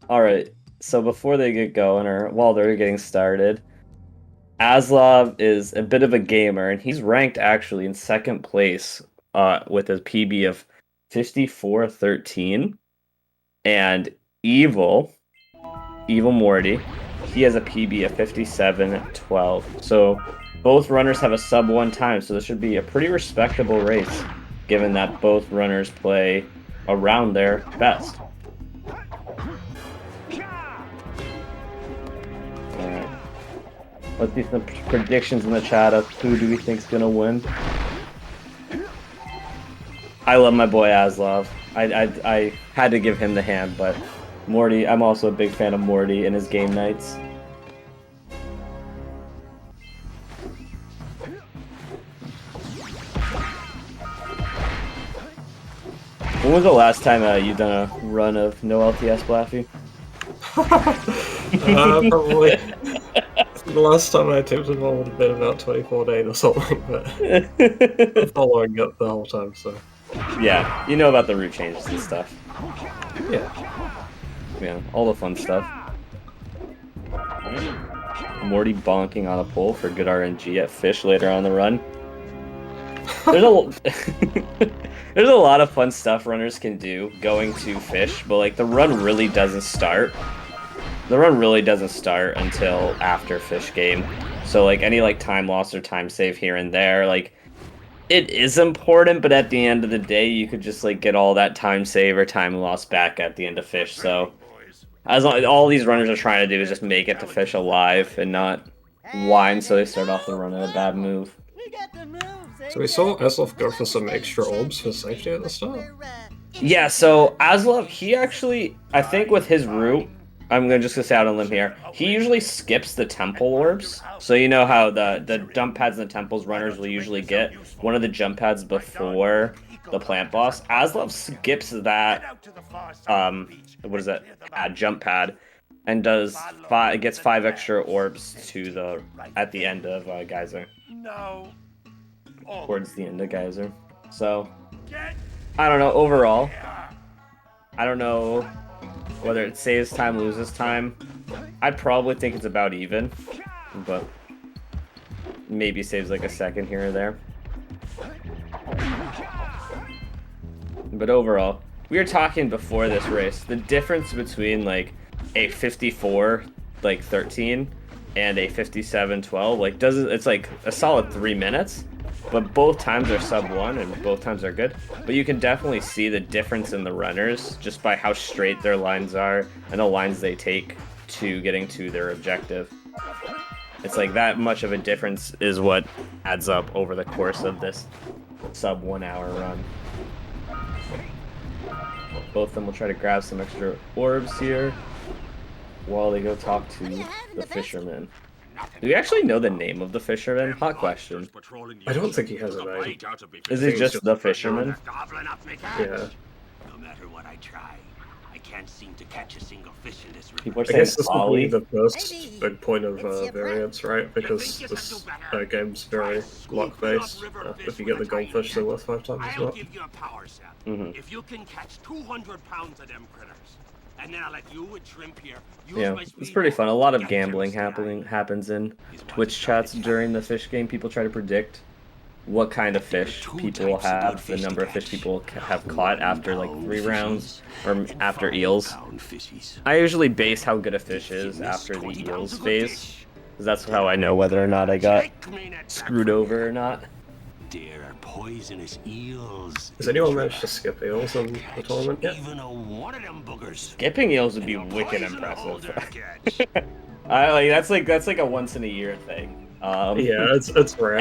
All right. So before they get going, or while they're getting started, Aslov is a bit of a gamer, and he's ranked actually in second place with a PB of 54-13. And Evil, Evil Morty, he has a PB of 57-12. So both runners have a sub 1 time, so this should be a pretty respectable race, given that both runners play around their best. Alright. Let's see some predictions in the chat of who do we think's gonna win. I love my boy Aslov. I had to give him the hand, but Morty, I'm also a big fan of Morty and his game nights. When was the last time you done a run of no LTS, Blaffy? Probably. The last time I attempted one would have been about 2014 or something, but I'm following it the whole time, so. Yeah, you know about the route changes and stuff. Yeah. Yeah, all the fun stuff. Morty bonking on a pole for good RNG at Fish later on the run. There's a lot of fun stuff runners can do going to Fish, but like the run really doesn't start. The run really doesn't start until after Fish game. So like any like time loss or time save here and there, like it is important, but at the end of the day, you could just like get all that time save or time loss back at the end of Fish. So as long, all these runners are trying to do is just make it to Fish alive and not whine, so they start off the run at a bad move. So we saw Aslov go for some extra orbs for safety at the start. Yeah, so Aslov, he actually, I think with his route, I'm just gonna say out on a limb here, he usually skips the temple orbs. So you know how the jump pads and the temples runners will usually get one of the jump pads before the plant boss. Aslov skips that, what is that, jump pad, and gets 5 extra orbs to the, at the end of Geyser. Towards the end of Geyser. So, I don't know, overall, I don't know whether it saves time, loses time. I'd probably think it's about even, but maybe saves like a second here or there. But overall, we were talking before this race, the difference between like a 54-13 and a 57-12, like it's like a solid 3 minutes. But both times are sub 1 and both times are good. But you can definitely see the difference in the runners just by how straight their lines are and the lines they take to getting to their objective. It's like that much of a difference is what adds up over the course of this sub 1 hour run. Both of them will try to grab some extra orbs here while they go talk to the fisherman. Do you actually know the name of the fisherman? Hot question. I don't think he has a name. Is it just the fisherman? Yeah. No matter what I try, I can't seem to catch a single fish in this river. People are I saying guess this will be Ollie. the first big point of variance, right? Because this game's very luck-based. If you get the goldfish, they're worth 5 times as I'll well. give you a power set. If you can catch 200 pounds of them critters, and then I'll let you and Shrimp here use Yeah, my it's pretty fun. A lot of speed gambling to happens in Twitch chats during the fish game. People try to predict what kind of fish people will have, the number of fish people have caught after like 3 rounds, or after eels. I usually base how good a fish is after the eels phase, because that's how I know whether or not I got screwed over or not. There are poisonous eels. Has anyone managed to skip eels in the tournament yet? Even one of them boogers. Skipping eels would be wicked impressive. That's like a once in a year thing. Yeah, it's rare.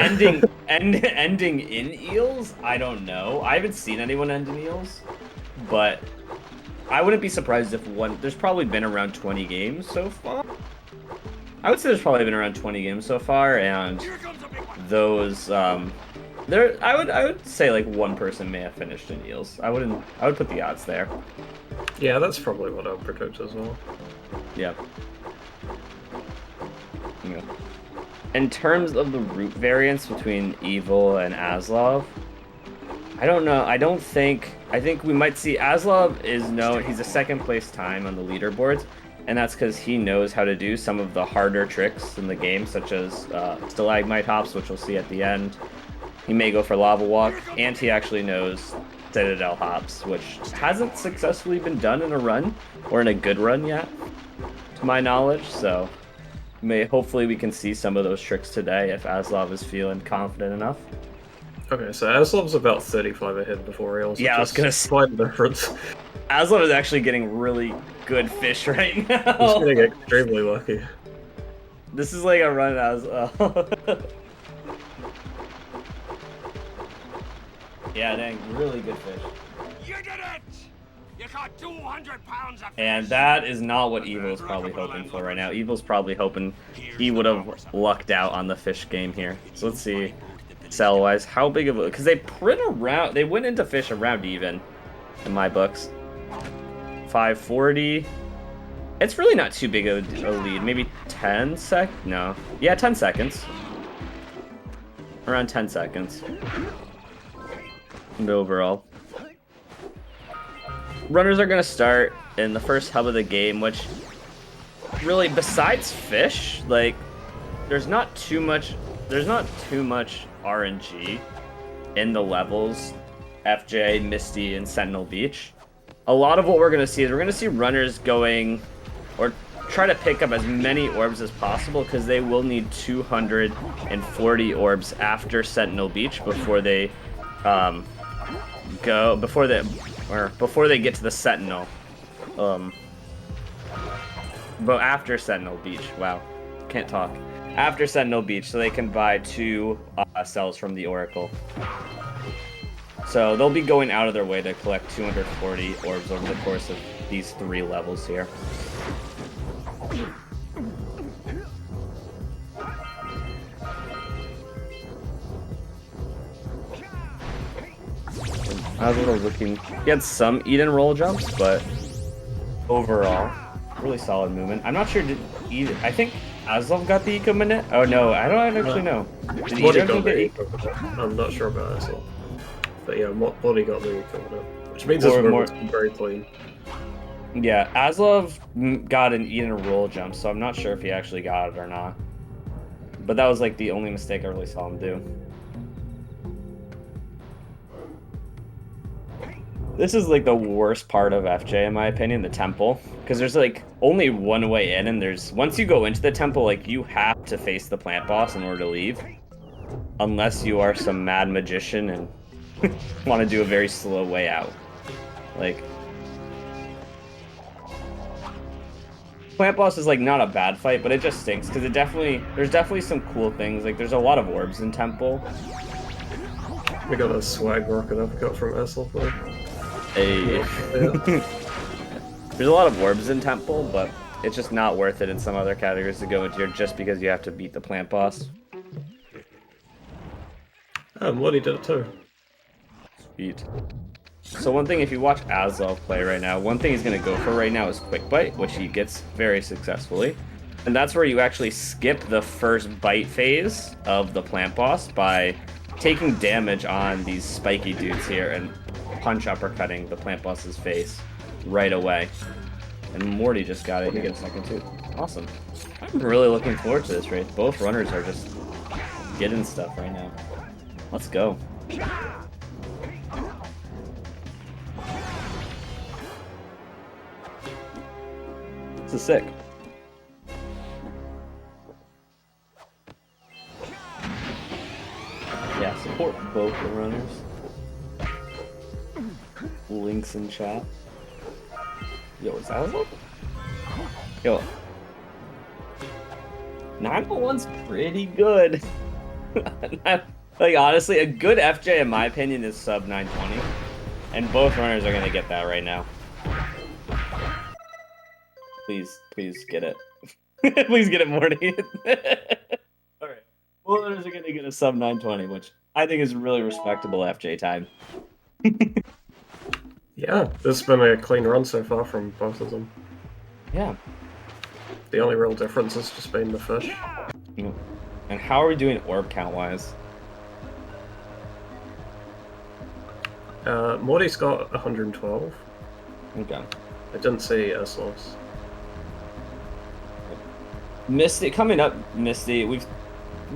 ending in eels, I don't know. I haven't seen anyone end in eels, but I wouldn't be surprised if there's probably been around 20 games so far. I would say there's probably been around 20 games so far, and those I would say like one person may have finished in eels. I would put the odds there. Yeah, that's probably what I would predict as well. Yeah. Yeah. In terms of the route variance between Evil and Aslov, I don't know. I don't think I think we might see Aslov is known, he's a second place time on the leaderboards, and that's because he knows how to do some of the harder tricks in the game, such as stalagmite hops, which we'll see at the end. He may go for lava walk, and he actually knows citadel hops, which hasn't successfully been done in a run, or in a good run yet, to my knowledge, so hopefully we can see some of those tricks today if Aslov is feeling confident enough. Okay, so Aslov's about 35 ahead before Reals. Yeah, I was gonna say. Quite the difference. Aslov is actually getting really good fish right now. He's getting extremely lucky. This is like a run Aslov. Yeah, dang, really good fish. You did it! You caught 200 pounds of fish. And that is not what Evil's probably hoping for right now. Evil's probably hoping he would have lucked out on the fish game here. So let's see. Cell-wise, how big of a... Because they went into fish around even, in my books. 540. It's really not too big of a lead. Maybe 10 No. Yeah, 10 seconds. Around 10 seconds. And overall. Runners are going to start in the first hub of the game, which... Really, besides fish, like... There's not too much RNG in the levels, FJ, Misty, and Sentinel Beach. A lot of what we're going to see is we're going to see runners going, or try to pick up as many orbs as possible, because they will need 240 orbs after Sentinel Beach before they before they get to the Sentinel. But after Sentinel Beach, wow, can't talk. After Sentinel Beach, so they can buy 2 cells from the Oracle. So they'll be going out of their way to collect 240 orbs over the course of these 3 levels here. I was looking. He had some eat and roll jumps, but overall, really solid movement. I'm not sure. I think Aslov got the eco minute? Oh no, I don't actually know. Did Morty got the eco minute. I'm not sure about Aslov. But yeah, Morty got the eco minute. Which means his movement's very clean. Yeah, Aslov got an eat and roll jump, so I'm not sure if he actually got it or not. But that was like the only mistake I really saw him do. This is like the worst part of FJ in my opinion, the temple, because there's like only one way in, and once you go into the temple, like you have to face the plant boss in order to leave, unless you are some mad magician and want to do a very slow way out. Like, plant boss is like not a bad fight, but it just stinks because there's definitely some cool things. Like there's a lot of orbs in temple. We got a swag rocket uppercut from Aslov though. Hey. Yeah. There's a lot of orbs in temple, but it's just not worth it in some other categories to go into here just because you have to beat the plant boss. Oh, Morty did it too. Sweet. So one thing, if you watch Aslov play right now, one thing he's going to go for right now is Quick Bite, which he gets very successfully. And that's where you actually skip the first bite phase of the plant boss by taking damage on these spiky dudes here and punch uppercutting the plant boss's face right away. And Morty just got it. He gets a second too. Awesome. I'm really looking forward to this race. Both runners are just getting stuff right now. Let's go. This is sick. Yeah, support both the runners. Links in chat. Yo, is that Aslov? Yo. 901's pretty good. Like, honestly, a good FJ, in my opinion, is sub 920. And both runners are going to get that right now. Please get it. Please get it, Morty. Alright. Both runners are going to get a sub 920, which I think is really respectable FJ time. Yeah, this has been a clean run so far from both of them. Yeah. The only real difference has just been the fish. And how are we doing orb count wise? Morty's got 112. Okay. I didn't see Aslov's. Misty, coming up, Misty, we've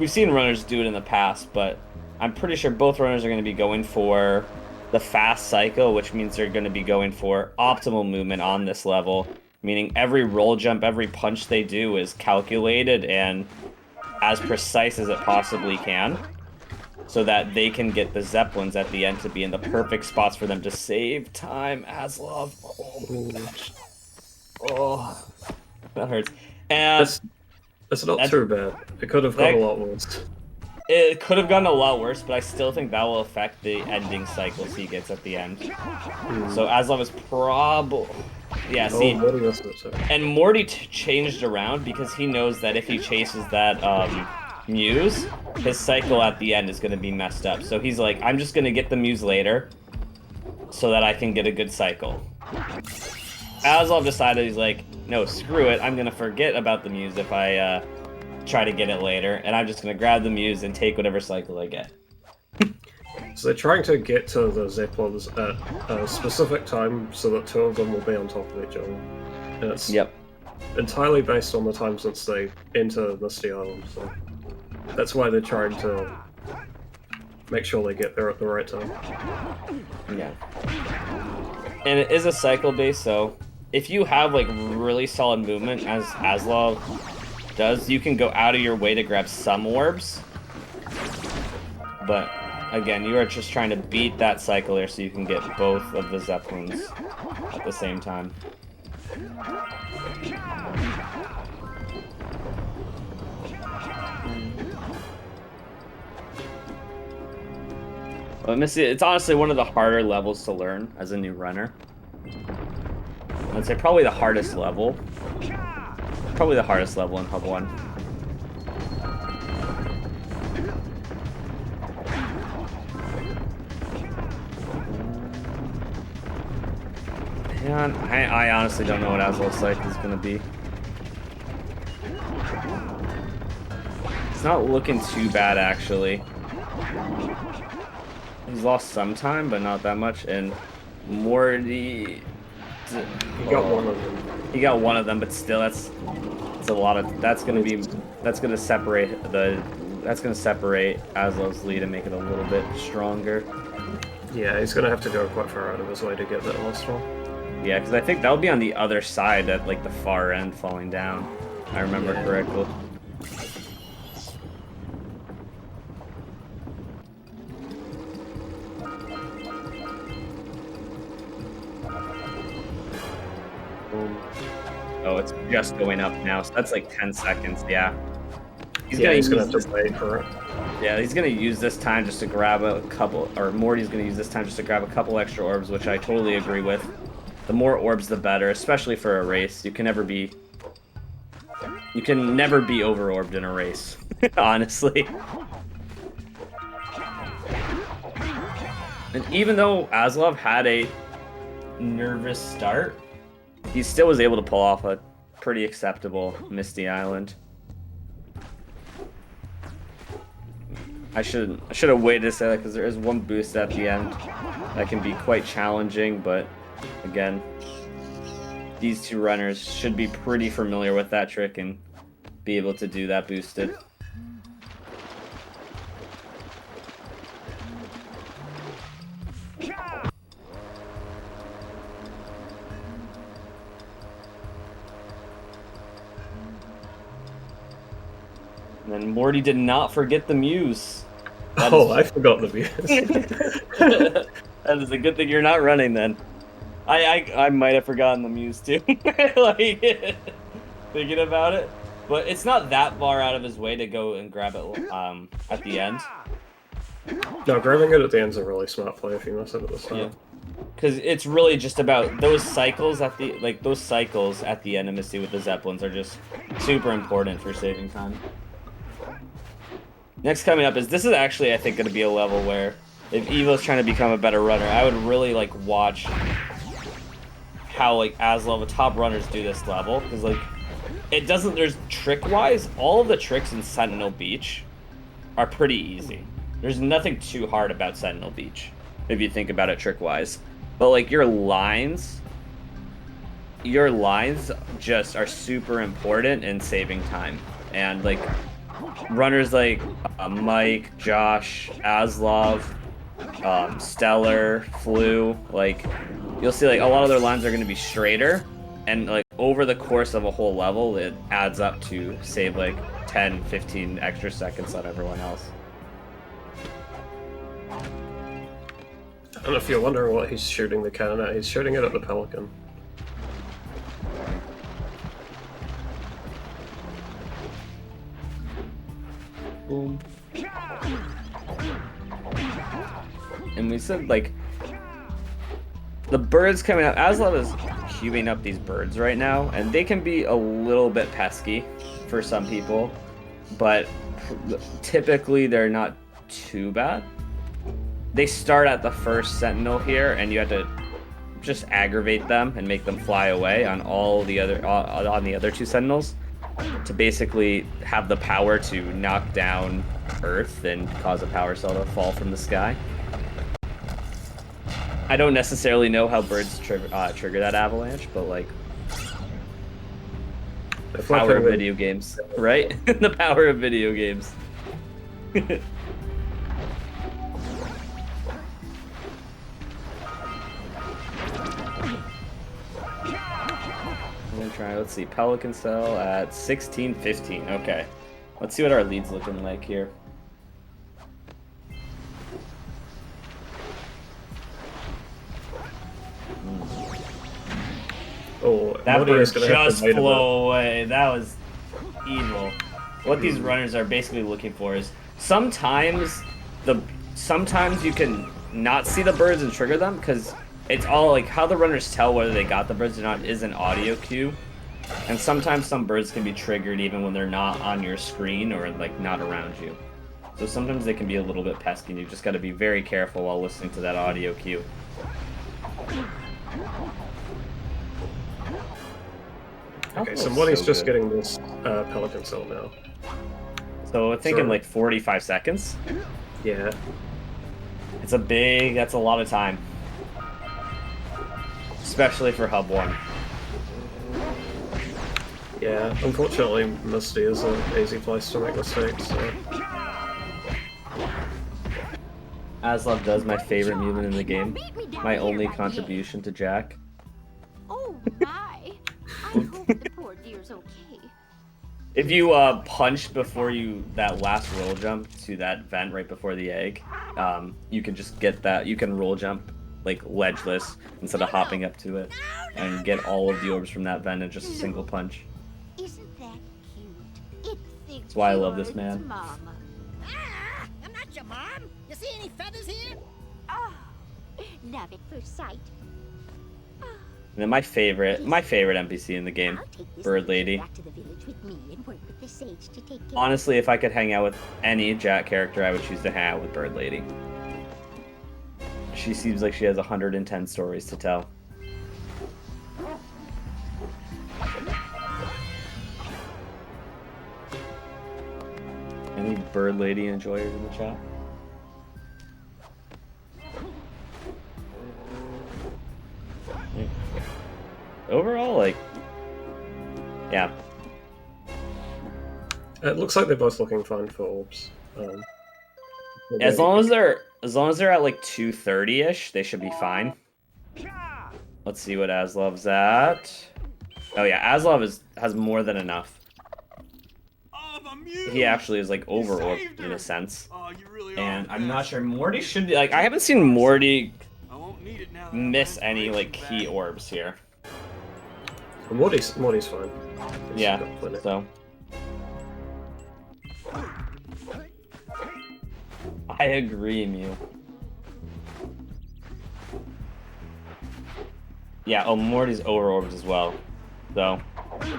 seen runners do it in the past, but I'm pretty sure both runners are going to be going for the fast cycle, which means they're going to be going for optimal movement on this level, meaning every roll jump, every punch they do is calculated and as precise as it possibly can, so that they can get the Zeppelins at the end to be in the perfect spots for them to save time. Aslov. Oh, gosh. Oh, that hurts. And it's not too bad. It could have gone a lot worse. It could have gone a lot worse, but I still think that will affect the ending cycles he gets at the end. So Aslov is probably... Yeah, see... And Morty changed around because he knows that if he chases that Muse, his cycle at the end is going to be messed up. So he's like, I'm just going to get the Muse later so that I can get a good cycle. Aslov decided, he's like, no, screw it. I'm going to forget about the Muse if I try to get it later, and I'm just going to grab the Muse and take whatever cycle I get. So they're trying to get to the Zeppelins at a specific time so that two of them will be on top of each other. And it's entirely based on the time since they enter Misty Island, so that's why they're trying to make sure they get there at the right time. Yeah. And it is a cycle base, so if you have like really solid movement, as Aslov does, you can go out of your way to grab some orbs. But again, you are just trying to beat that cycle here so you can get both of the Zeppelins at the same time. But Missy, it's honestly one of the harder levels to learn as a new runner. I'd say probably the hardest level. Probably the hardest level in Hub 1. And I honestly don't know what Aslov's cycle is going to be. It's not looking too bad, actually. He's lost some time, but not that much. And Morty... He got one of them. He got one of them, but still, that's a lot of... That's going to separate Aslov's lead and make it a little bit stronger. Yeah, he's going to have to go quite far out of his way to get that last one. Yeah, because I think that'll be on the other side at like the far end falling down. I remember correctly. Oh, it's just going up now, so that's like 10 seconds, yeah. He's gonna have to wait for it. Yeah, he's gonna use this time just to grab a couple, or Morty's gonna use this time just to grab a couple extra orbs, which I totally agree with. The more orbs, the better, especially for a race. You can never be over-orbed in a race, honestly. And even though Aslov had a nervous start, he still was able to pull off a pretty acceptable Misty Island. I should have waited to say that because there is one boost at the end that can be quite challenging, but again, these two runners should be pretty familiar with that trick and be able to do that boosted. And then Morty did not forget the Muse. I forgot the Muse. That is a good thing you're not running then. I might have forgotten the Muse too. Like, thinking about it. But it's not that far out of his way to go and grab it at the end. No, grabbing it at the end is a really smart play if you mess it at the start. Yeah. Because it's really just about those cycles at the end of Misty with the Zeppelins are just super important for saving time. Next coming up is, this is actually, I think, going to be a level where if Evo's trying to become a better runner, I would really like watch how like Aslov, the top runners, do this level, because like it doesn't. There's trick-wise, all of the tricks in Sentinel Beach are pretty easy. There's nothing too hard about Sentinel Beach. if you think about it trick-wise. But like your lines just are super important in saving time. And like runners like Mike, Josh, Aslov, Stellar, Flu, like you'll see like a lot of their lines are going to be straighter, and like over the course of a whole level it adds up to save like 10-15 extra seconds on everyone else. And if you're wondering what he's shooting the cannon at, he's shooting it at the Pelican. Boom. And we said like the birds coming out. Aslov is queuing up these birds right now, and they can be a little bit pesky for some people, but typically they're not too bad. They start at the first sentinel here, and you have to just aggravate them and make them fly away on all the other on the other two sentinels to basically have the power to knock down Earth and cause a power cell to fall from the sky. I don't necessarily know how birds trigger that avalanche, but like the power of video games, right? The power of video games. Let's see, Pelican Cell at 16-15. Okay. Let's see what our lead's looking like here. Oh, that bird just flew away. That was evil. What these runners are basically looking for is sometimes you can not see the birds and trigger them, because it's all like how the runners tell whether they got the birds or not is an audio cue. And sometimes some birds can be triggered even when they're not on your screen or like not around you. So sometimes they can be a little bit pesky, and you just got to be very careful while listening to that audio cue. Okay, so Morty's just getting this Pelican Cell now. So I think in like 45 seconds. Yeah. That's a lot of time. Especially for Hub 1. Yeah, unfortunately Misty is an easy place to make mistakes, so... Aslov does my favorite movement in the game. My only contribution to Jak. Oh my! I hope the poor dear's okay. If you punch before that last roll jump to that vent right before the egg, you can just get that. You can roll jump like ledgeless instead of hopping up to it, and get all of the orbs from that vent in just a single punch. Isn't that cute? It thinks That's why I love this man. Mama. Ah, I'm not your mom. You see any feathers here? Oh, love at first sight. And then my favorite NPC in the game, Bird Lady. Back to the village with me and work with the sage to take care. Honestly, if I could hang out with any Jak character, I would choose to hang out with Bird Lady. She seems like she has 110 stories to tell. Any Bird Lady enjoyers in the chat? Overall, like, yeah. It looks like they're both looking fine for orbs. As long as they're at like 230-ish, they should be fine. Let's see what Aslov's at. Oh yeah, Aslov has more than enough. He actually is like over orbed in a sense. And I'm not sure Morty should be like, I haven't seen Morty miss any like key orbs here. Morty's fine. Yeah, so. I agree, Mew. Yeah, oh, Morty's over orbs as well. So,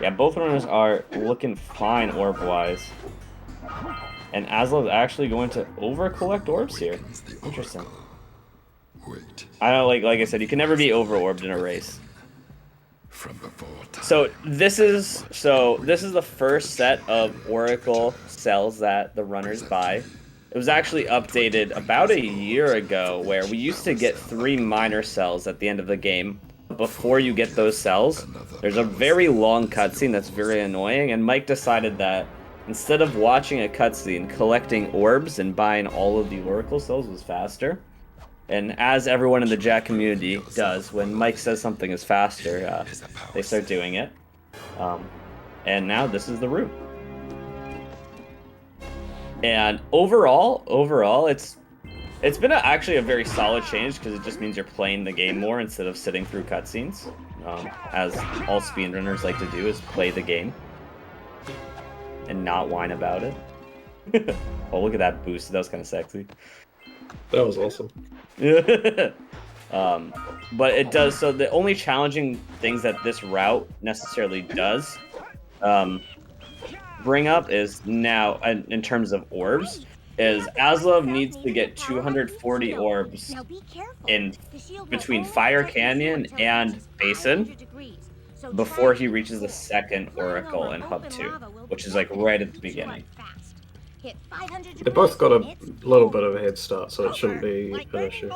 yeah, both runners are looking fine orb-wise. And Aslov's actually going to over-collect orbs here. Interesting. I don't like I said, you can never be over-orbed in a race. So this is the first set of Oracle cells that the runners buy. It was actually updated about a year ago, where we used to get 3 minor cells at the end of the game. Before you get those cells, there's a very long cutscene that's very annoying, and Mike decided that instead of watching a cutscene, collecting orbs and buying all of the Oracle cells was faster. And as everyone in the Jak community does, when Mike says something is faster, they start doing it. And now this is the room. And overall, it's been actually a very solid change, because it just means you're playing the game more instead of sitting through cutscenes. As all speedrunners like to do, is play the game and not whine about it. Oh, look at that boost. That was kind of sexy. That was awesome. But it does, so the only challenging things that this route necessarily does bring up is now, in terms of orbs, is Aslov needs to get 240 orbs in between Fire Canyon and Basin before he reaches the second Oracle in Hub 2, which is like right at the beginning. They both got a little bit of a head start, so it shouldn't be an issue.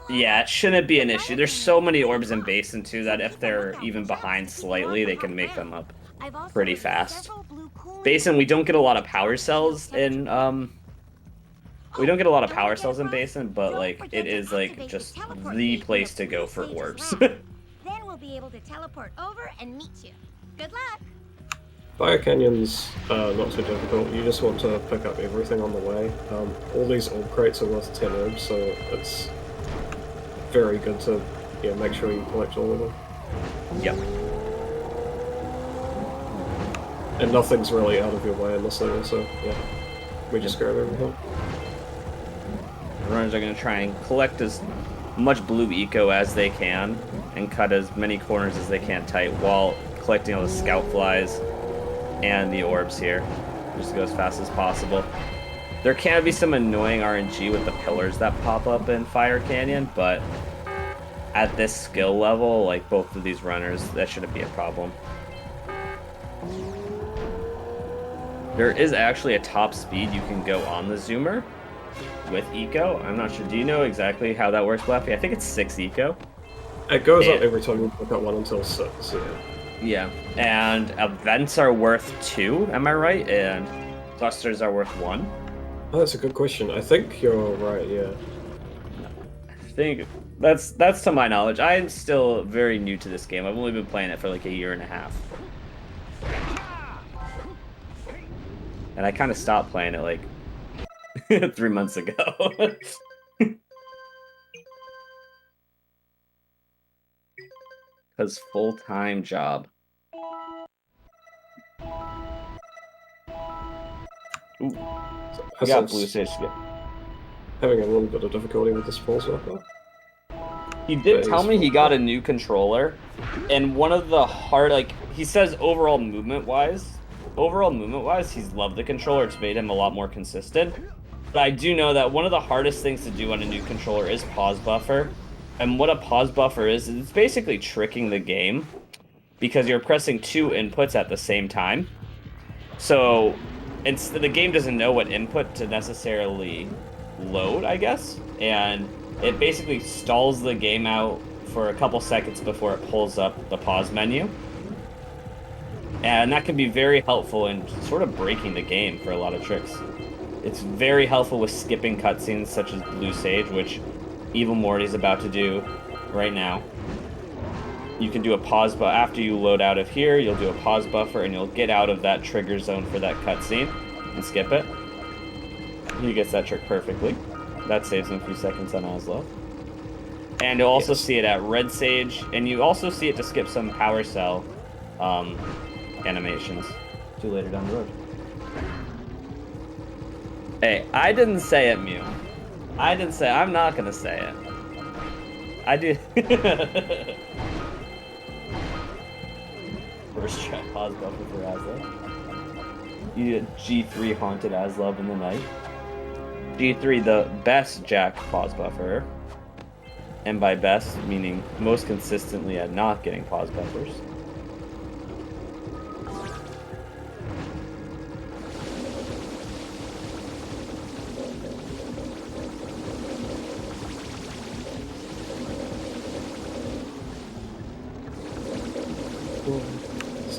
Yeah, it shouldn't be an issue. There's so many orbs in Basin too that if they're even behind slightly, they can make them up pretty fast. Basin, we don't get a lot of power cells in Basin, but like it is like just the place to go for orbs. Then we'll be able to teleport over and meet you. Good luck. Fire Canyon's not too difficult. You just want to pick up everything on the way. All these orb crates are worth 10 orbs, so it's very good to make sure you collect all of them. Yep. And nothing's really out of your way in this area, so yeah, we just grab everything. Runners are going to try and collect as much blue eco as they can and cut as many corners as they can tight while collecting all the scout flies and the orbs here, just to go as fast as possible. There can be some annoying RNG with the pillars that pop up in Fire Canyon, but at this skill level, like both of these runners, that shouldn't be a problem. There is actually a top speed you can go on the zoomer with eco. I'm not sure. Do you know exactly how that works, Blaffy? I think it's 6 eco. It goes up every time you pick up 1 until 6, yeah. Yeah, and events are worth 2, am I right? And clusters are worth 1. Oh, that's a good question. I think you're right, yeah. I think that's to my knowledge. I'm still very new to this game. I've only been playing it for like a year and a half. And I kind of stopped playing it like 3 months ago. Because full-time job. Ooh. I got blue sage skip. Having a little bit of difficulty with this pulse weapon. He did tell me he got a new controller, and one of the hard, like, he says overall movement-wise, he's loved the controller. It's made him a lot more consistent. But I do know that one of the hardest things to do on a new controller is pause buffer. And what a pause buffer is it's basically tricking the game because you're pressing 2 inputs at the same time. So the game doesn't know what input to necessarily load, I guess. And it basically stalls the game out for a couple seconds before it pulls up the pause menu. And that can be very helpful in sort of breaking the game for a lot of tricks. It's very helpful with skipping cutscenes such as Blue Sage, which Evil Morty's about to do right now. You can do a pause buffer. After you load out of here, you'll do a pause buffer and you'll get out of that trigger zone for that cutscene and skip it. He gets that trick perfectly. That saves him a few seconds on Aslov. And you'll also see it at Red Sage, and you also see it to skip some Power Cell animations to later down the road. Hey, I didn't say it, Mew. I didn't say it. I'm not gonna say it. I did. First try pause buffer for Aslov. You did G3 Haunted Aslov in the night. G3, the best Jak pause buffer. And by best, meaning most consistently at not getting pause buffers.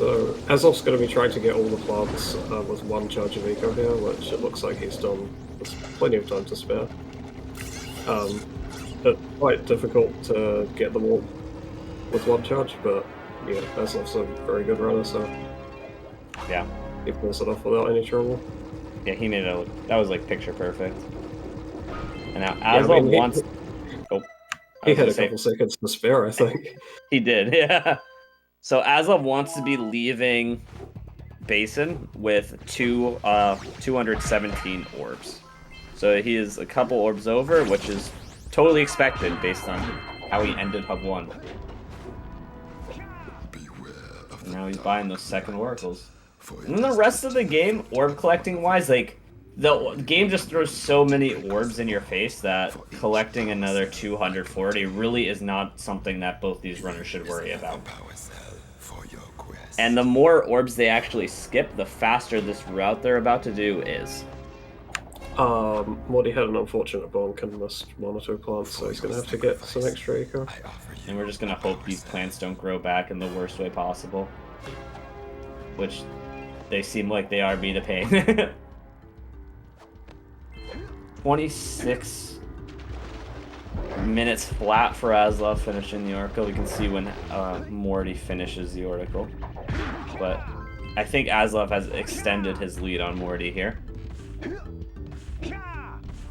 So Aslov's going to be trying to get all the plants with one charge of eco here, which it looks like he's done. There's plenty of time to spare. It's quite difficult to get them all with one charge, but yeah, Aslov's a very good runner, so yeah, he pulls it off without any trouble. Yeah, he made it. That was like picture perfect. And now Aslov wants. He had a couple seconds to spare, I think. He did, yeah. So Aslov wants to be leaving Basin with 217 orbs. So he is a couple orbs over, which is totally expected based on how he ended Hub 1. And now he's buying those second oracles. And then the rest of the game, orb collecting wise, like, the game just throws so many orbs in your face that collecting another 240 really is not something that both these runners should worry about. And the more orbs they actually skip, the faster this route they're about to do is. Morty had an unfortunate bonk and missed one or two plants, so he's going to have to get some extra eco. And we're just going to hope these plants don't grow back in the worst way possible. Which they seem like they are being a pain. 26 minutes flat for Aslov finishing the Oracle. We can see when Morty finishes the Oracle. But I think Aslov has extended his lead on Morty here.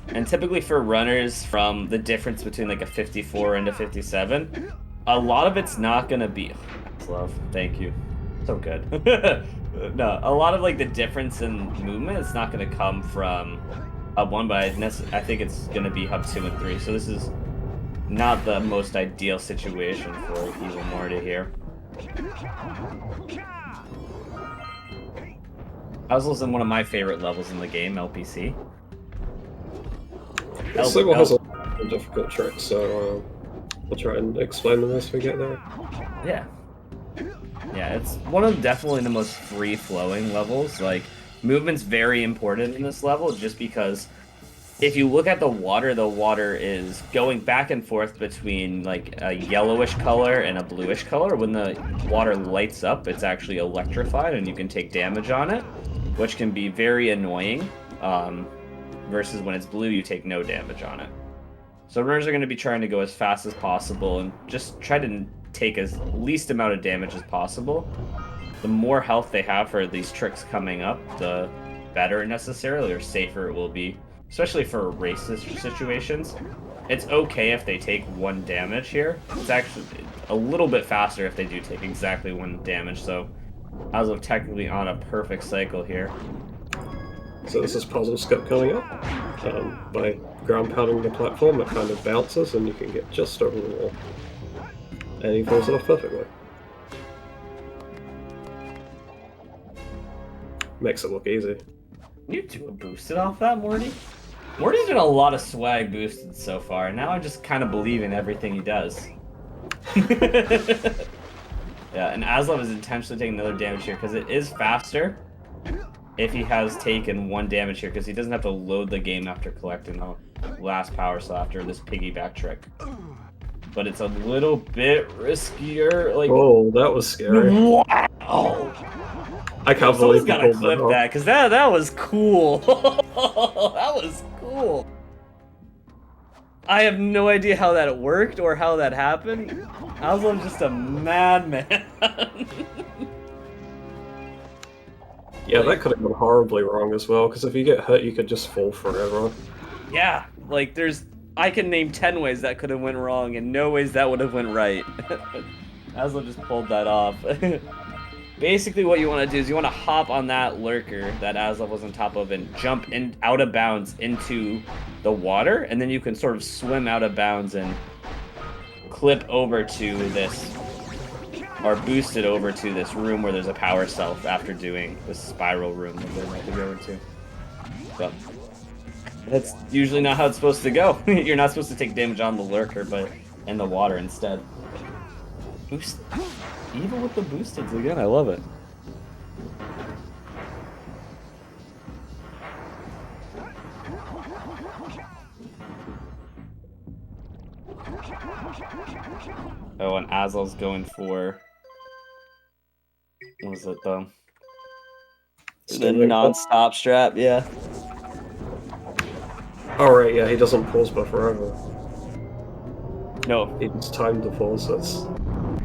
And typically for runners, from the difference between like a 54 and a 57, a lot of it's not going to be... Aslov, thank you. So good. No, a lot of like the difference in movement is not going to come from Hub 1, but I think it's going to be Hub 2 and 3. So this is not the most ideal situation for Evil Morty here. Aslov's in one of my favorite levels in the game, LPC. This level has a lot of difficult tricks, so we'll try and explain them as we get there. Yeah. Yeah, it's one of definitely the most free-flowing levels. Like, movement's very important in this level, just because if you look at the water is going back and forth between like a yellowish color and a bluish color. When the water lights up, it's actually electrified and you can take damage on it, which can be very annoying. Versus when it's blue, you take no damage on it. So runners are going to be trying to go as fast as possible and just try to take as least amount of damage as possible. The more health they have for these tricks coming up, the better necessarily, or safer it will be. Especially for race situations. It's okay if they take 1 damage here. It's actually a little bit faster if they do take exactly 1 damage, so Aslov technically on a perfect cycle here. So this is puzzle skip coming up. By ground pounding the platform, it kind of bounces and you can get just over the wall. And he pulls it off perfectly. Makes it look easy. You do a boosted off that, Morty? Morty's doing a lot of swag boosted so far, and now I just kind of believe in everything he does. Yeah, and Aslov is intentionally taking another damage here, because it is faster if he has taken 1 damage here, because he doesn't have to load the game after collecting the last power cell after this piggyback trick. But it's a little bit riskier. Like, oh, that was scary. Wow! I can't believe someone's gotta clip that, because that was cool. That was cool. I have no idea how that worked or how that happened. Aslov's just a madman. Yeah, that could have gone horribly wrong as well, because if you get hit, you could just fall forever. Yeah, like I can name 10 ways that could have went wrong and no ways that would have went right. Aslov just pulled that off. Basically what you want to do is you want to hop on that lurker that Aslov was on top of and jump in out of bounds into the water, and then you can sort of swim out of bounds and clip over to this, or boost it over to this room where there's a power cell after doing this spiral room that they're about to go into. So that's usually not how it's supposed to go. You're not supposed to take damage on the lurker, but in the water instead. Boost. Even with the boosteds again, I love it. Oh, and Aslov's going for What was it though? The Standing non-stop strap, yeah. Oh right, yeah, he doesn't pause but forever. No. He just timed the pauses.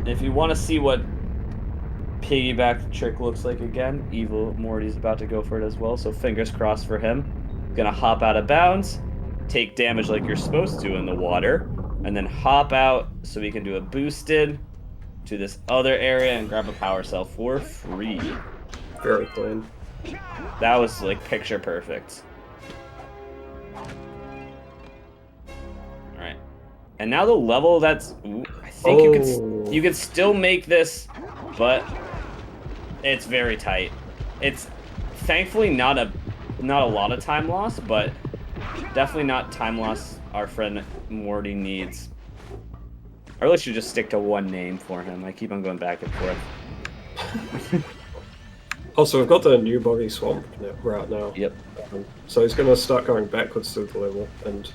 If you want to see what piggyback trick looks like again, Evil Morty's about to go for it as well, so fingers crossed for him. Gonna hop out of bounds, take damage like you're supposed to in the water, and then hop out so we can do a boosted to this other area and grab a power cell for free. Very clean. That was like picture perfect. Alright. And now the level that's... Ooh, I think you could still make this, but it's very tight. It's thankfully not a lot of time loss, but definitely not time loss our friend Morty needs. I really should just stick to one name for him. I keep on going back and forth. Also, we've got the new boggy swamp route now. Yep. So he's going to start going backwards through the level and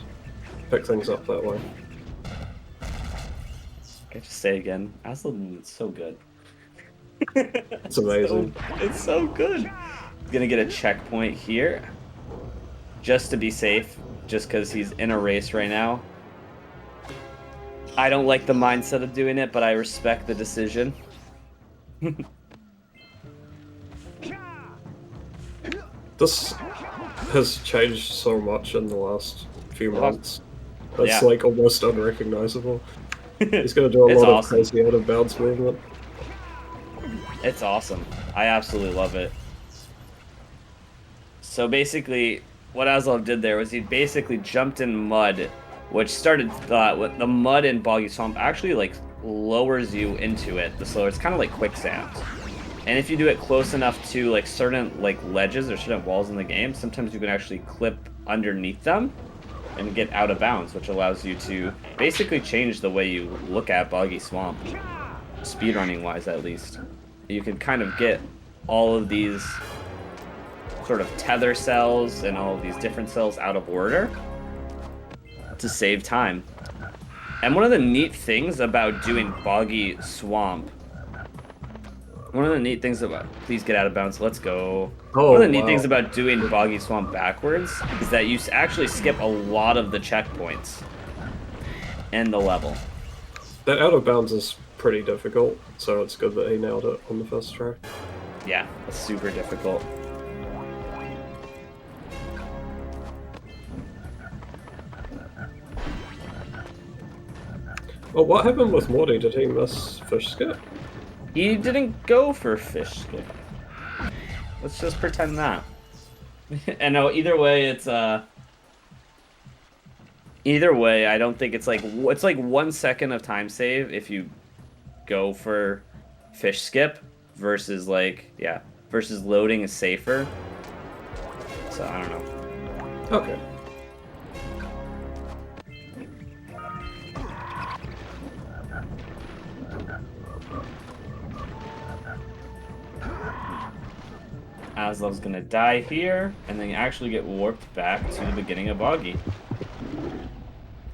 pick things up that way. I just say again, Aslov is so good. It's amazing. It's so good. Gonna get a checkpoint here, just to be safe, just because he's in a race right now. I don't like the mindset of doing it, but I respect the decision. This has changed so much in the last few months. It's Yeah. like almost unrecognizable. He's going to do a It's lot awesome. of crazy out of bounds movement. It's awesome. I absolutely love it. So basically, what Aslov did there was he basically jumped in mud, which started the mud in Boggy Swamp actually like lowers you into it. The slower, it's kind of like quicksand. And if you do it close enough to like certain like ledges or certain walls in the game, sometimes you can actually clip underneath them and get out of bounds, which allows you to basically change the way you look at Boggy Swamp, speedrunning wise at least. You can kind of get all of these sort of tether cells and all of these different cells out of order to save time. And one of the neat things about doing Boggy Swamp, please get out of bounds, let's go. Oh, One of the neat wow. things about doing Boggy Swamp backwards is that you actually skip a lot of the checkpoints in the level. That out of bounds is pretty difficult, so it's good that he nailed it on the first try. Yeah, it's super difficult. Well, what happened with Morty? Did he miss fish skip? He didn't go for fish skip. Let's just pretend that. And no, either way, it's either way, I don't think it's like 1 second of time save if you go for fish skip versus versus loading is safer. So I don't know. Okay. Aslov's gonna die here, and then actually get warped back to the beginning of Boggy.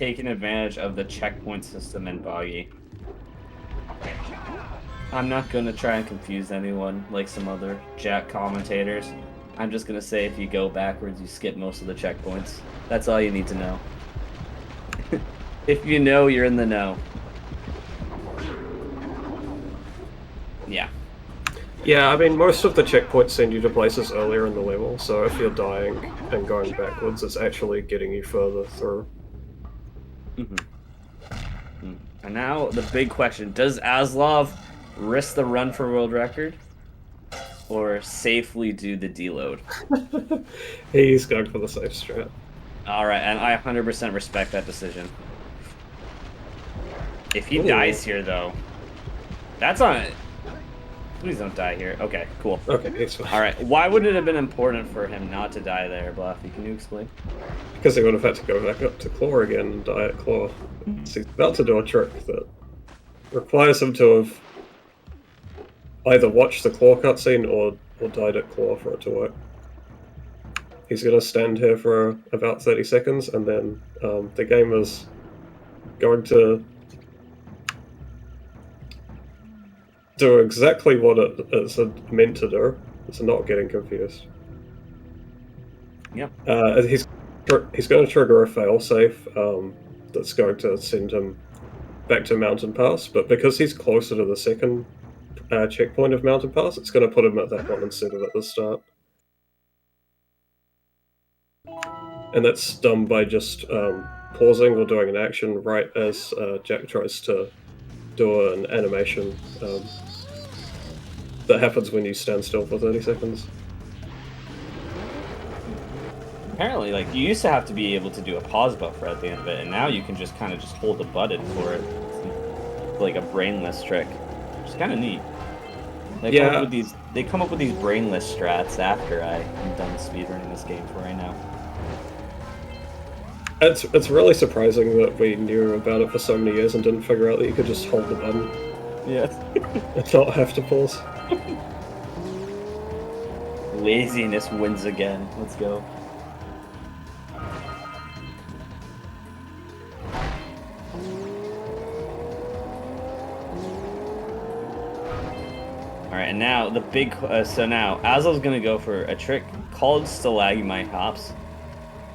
Taking advantage of the checkpoint system in Boggy. I'm not gonna try and confuse anyone like some other Jak commentators. I'm just gonna say if you go backwards, you skip most of the checkpoints. That's all you need to know. If you know, you're in the know. Yeah. Yeah, I mean, most of the checkpoints send you to places earlier in the level, so if you're dying and going backwards, it's actually getting you further through. And now the big question, does Aslov risk the run for world record or safely do the deload? He's going for the safe strat. Alright, and I 100% respect that decision. If he dies here, though, that's on it. Please don't die here. Okay, cool. Okay, it's fine. Alright, why would it have been important for him not to die there, Bluffy? Can you explain? Because he would have had to go back up to Claw again and die at Claw. So he's about to do a trick that requires him to have either watched the Claw cutscene or died at Claw for it to work. He's going to stand here for about 30 seconds, and then the game is going to do exactly what it's meant to do. It's not getting confused. Yep. He's going to trigger a failsafe that's going to send him back to Mountain Pass, but because he's closer to the second checkpoint of Mountain Pass, it's going to put him at that one instead of at the start. And that's done by just pausing or doing an action right as Jak tries to do an animation that happens when you stand still for 30 seconds. Apparently, like, you used to have to be able to do a pause buffer at the end of it, and now you can just kind of just hold the button for it. It's like a brainless trick, which is kind of neat. They come up with these brainless strats after I'm done speedrunning this game for right now. It's really surprising that we knew about it for so many years and didn't figure out that you could just hold the button. Yeah. And not have to pause. Laziness wins again. Let's go. Alright, and now the big... so now, Aslov's gonna go for a trick called Stalagmite Hops.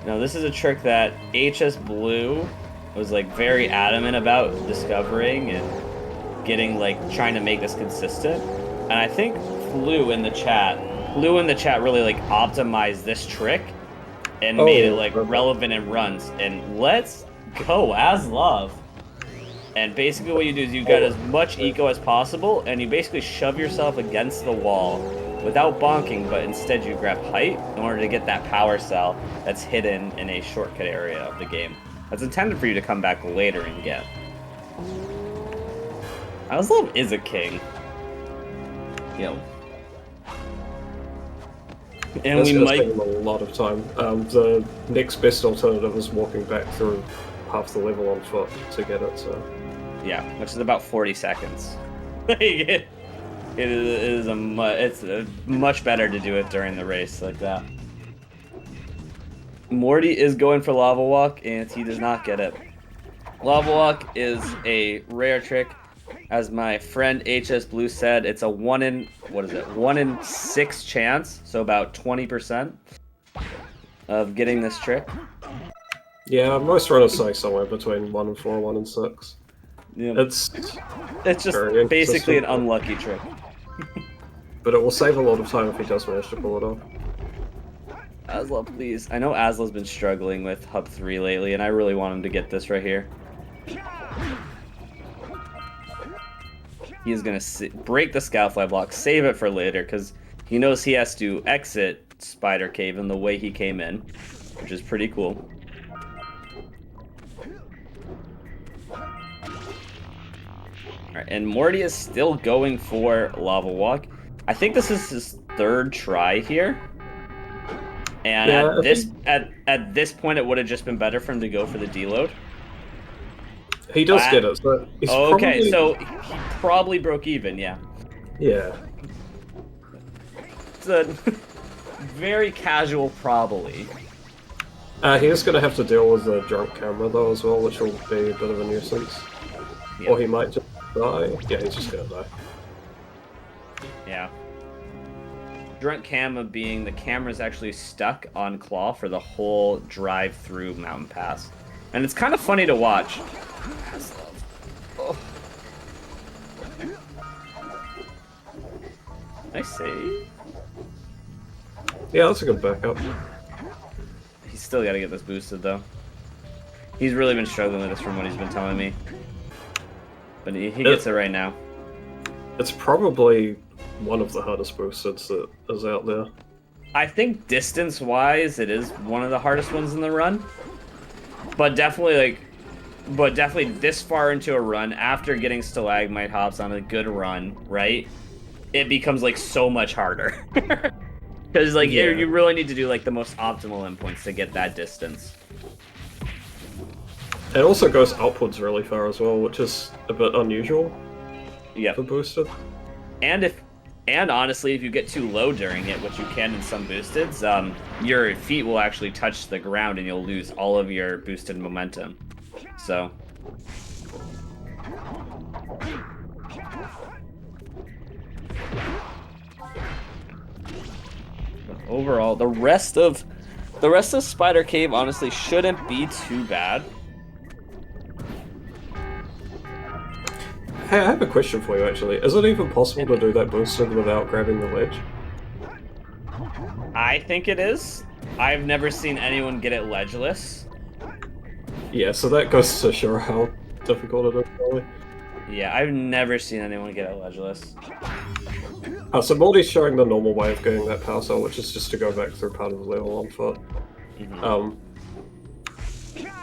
Now, this is a trick that HS Blue was, like, very adamant about discovering and getting, like, trying to make this consistent. And I think Blue in the chat really, like, optimized this trick and made it, like, relevant in runs. And let's go, Aslov! And basically what you do is you got as much eco as possible, and you basically shove yourself against the wall without bonking, but instead you grab height in order to get that power cell that's hidden in a shortcut area of the game. That's intended for you to come back later and get. Aslov is a king. Yo. And That's we might take him a lot of time. The next best alternative is walking back through half the level on foot to get it, so... Yeah, which is about 40 seconds. It's much better to do it during the race like that. Morty is going for Lava Walk, and he does not get it. Lava Walk is a rare trick. As my friend HS Blue said, it's a 1 in 6 chance, so about 20% of getting this trick. Yeah, most runners say somewhere between 1 in 4 and 1 in 6. Yeah. It's just basically an unlucky trick. But it will save a lot of time if he does manage to pull it off. Aslov, please. I know Aslov's been struggling with Hub 3 lately, and I really want him to get this right here. He is going to break the Scoutfly block, save it for later, because he knows he has to exit Spider Cave in the way he came in, which is pretty cool. Alright, and Morty is still going for Lava Walk. I think this is his 3rd try here. And yeah, at this point, it would have just been better for him to go for the deload. He does get it, but he's okay, so he probably broke even, yeah. Yeah. It's a very casual probably. He is going to have to deal with the drunk camera, though, as well, which will be a bit of a nuisance. Yeah. Or he might just die. Yeah, he's just going to die. Yeah. Drunk camera being the camera's actually stuck on Claw for the whole drive through Mountain Pass. And it's kind of funny to watch. Oh. Nice save. Yeah, that's a good backup. He's still got to get this boosted, though. He's really been struggling with this from what he's been telling me. But he gets it right now. It's probably one of the hardest boosteds that is out there. I think distance-wise, it is one of the hardest ones in the run. But definitely, this far into a run, after getting Stalagmite Hops on a good run, right? It becomes, like, so much harder. Because, like, you really need to do, like, the most optimal endpoints to get that distance. It also goes upwards really far as well, which is a bit unusual for boosted. And honestly, if you get too low during it, which you can in some boosteds, your feet will actually touch the ground and you'll lose all of your boosted momentum. So... overall, the rest of Spider Cave honestly shouldn't be too bad. Hey, I have a question for you actually. Is it even possible to do that boosted without grabbing the ledge? I think it is. I've never seen anyone get it ledgeless. Yeah, so that goes to show how difficult it is, probably. Yeah, I've never seen anyone get it ledgeless. So Morty's showing the normal way of getting that power cell, which is just to go back through part of the level on foot. It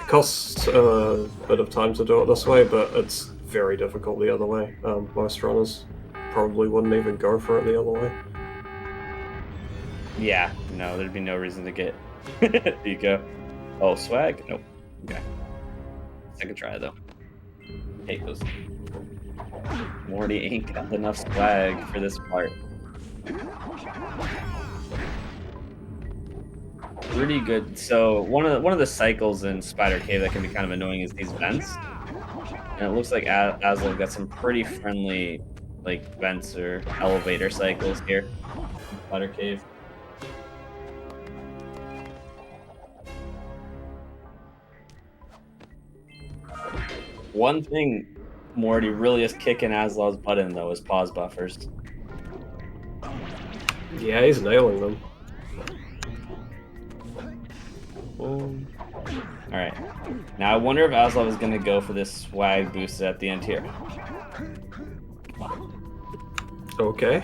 costs a bit of time to do it this way, but it's very difficult the other way. Most runners probably wouldn't even go for it the other way. Yeah, no, there'd be no reason to get Eco. Oh, swag? Nope. Okay. Second try, though. Hate those. Morty ain't got enough swag for this part. Pretty good. So one of the cycles in Spider Cave that can be kind of annoying is these vents. And it looks like Aslov got some pretty friendly like vents or elevator cycles here in Spider Cave. One thing Morty really is kicking Aslov's butt in, though, is pause buffers. Yeah, he's nailing them. Boom. Alright. Now I wonder if Aslov is going to go for this swag boost at the end here. Okay.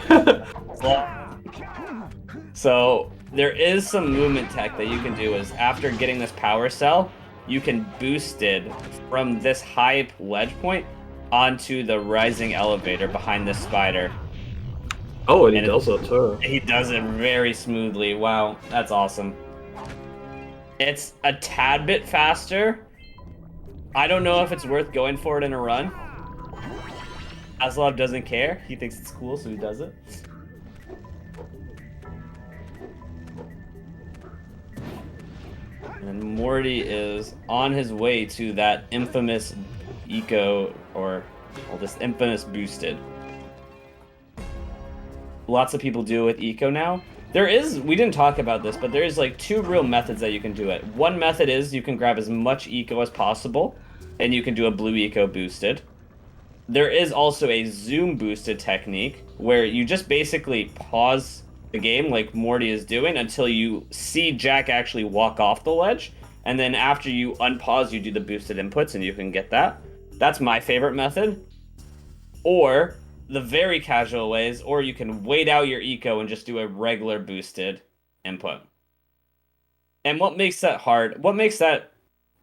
So, there is some movement tech that you can do is after getting this power cell, you can boost it from this high ledge point onto the rising elevator behind this spider. Oh, and he does it too. He does it very smoothly. Wow, that's awesome. It's a tad bit faster. I don't know if it's worth going for it in a run. Aslov doesn't care. He thinks it's cool, so he does it. And Morty is on his way to that infamous eco, or well, this infamous boosted. Lots of people do it with eco now. We didn't talk about this, but there is like two real methods that you can do it. One method is you can grab as much eco as possible, and you can do a blue eco boosted. There is also a zoom boosted technique where you just basically pause the game like Morty is doing until you see Jak actually walk off the ledge, and then after you unpause, you do the boosted inputs and you can get that. That's my favorite method. Or the very casual ways, or you can wait out your eco and just do a regular boosted input. And what makes that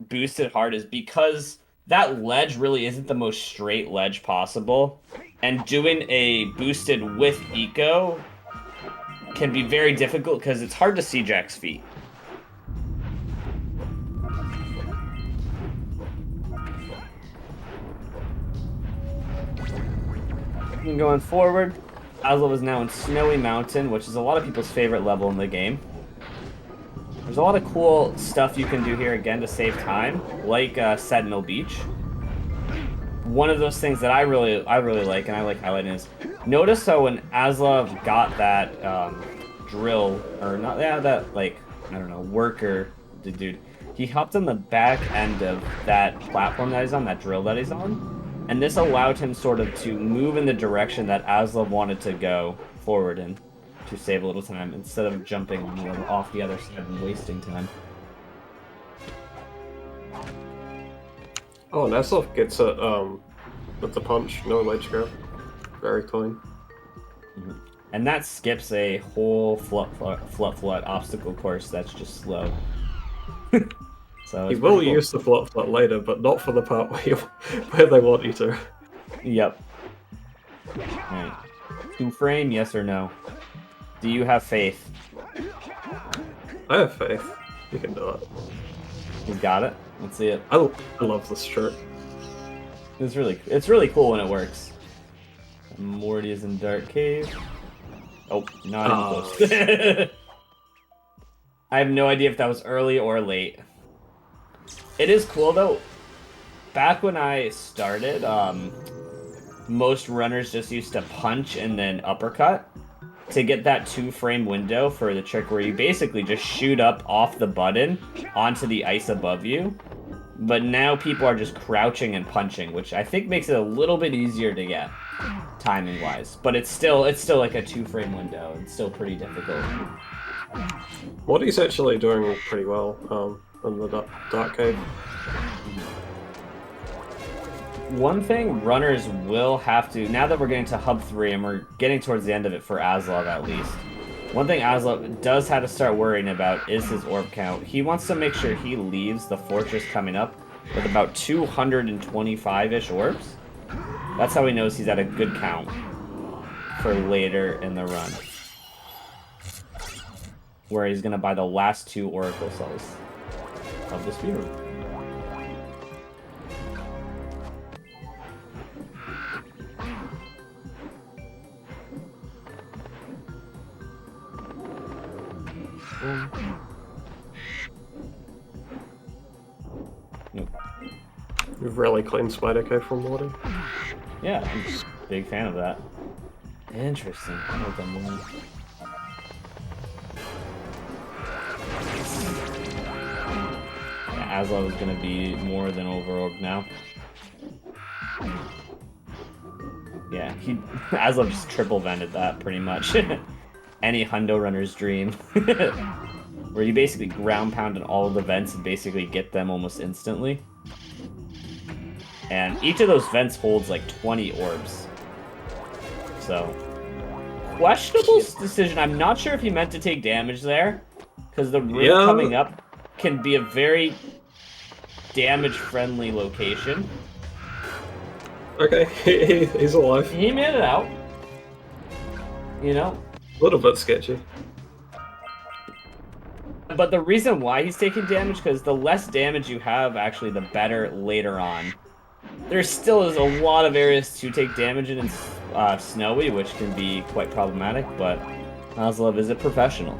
boosted hard is because that ledge really isn't the most straight ledge possible, and doing a boosted with eco can be very difficult because it's hard to see Jak's feet. And going forward, Aslov is now in Snowy Mountain, which is a lot of people's favorite level in the game. There's a lot of cool stuff you can do here again to save time, like Sentinel Beach. One of those things that I really like, and I like highlighting, is notice how when Aslov got that drill, or not, yeah, that like, I don't know, worker dude, he hopped on the back end of that platform that he's on, that drill that he's on, and this allowed him sort of to move in the direction that Aslov wanted to go forward in, to save a little time, instead of jumping off the other side and wasting time. Oh, and Aslov gets it with the punch, no ledge grab. Very clean. Mm-hmm. And that skips a whole flut obstacle course that's just slow. So he will use the flut later, but not for the part where they want you to. Yep. Alright. 2 frame, yes or no? Do you have faith? I have faith. You can do it. He's got it. Let's see it. I love this trick. It's really cool when it works. Morty is in Dark Cave. Oh, not even close. I have no idea if that was early or late. It is cool though. Back when I started, most runners just used to punch and then uppercut. to get that 2-frame window for the trick where you basically just shoot up off the button onto the ice above you. But now people are just crouching and punching, which I think makes it a little bit easier to get, timing-wise. But it's still like a 2-frame window. It's still pretty difficult. Morty's actually doing pretty well in the Dark Cave. One thing runners will have to, now that we're getting to Hub 3 and we're getting towards the end of it for Aslov at least, one thing Aslov does have to start worrying about is his orb count. He wants to make sure he leaves the fortress coming up with about 225-ish orbs. That's how he knows he's at a good count for later in the run, where he's going to buy the last 2 Oracle Cells of the speedrun. Nope. You've really clean Spider Cave from Morty. Yeah, I'm just a big fan of that. Interesting. Well done, Morty. Yeah, Aslov is going to be more than over-orbed now. Yeah, Aslov just triple-vented that, pretty much. Any hundo runner's dream. Where you basically ground pound in all of the vents and basically get them almost instantly. And each of those vents holds like 20 orbs. So, questionable decision. I'm not sure if he meant to take damage there, because the room coming up can be a very damage-friendly location. Okay, he's alive. He made it out. You know? A little bit sketchy. But the reason why he's taking damage, because the less damage you have, actually, the better later on. There still is a lot of areas to take damage in Snowy, which can be quite problematic, but Aslov is a professional.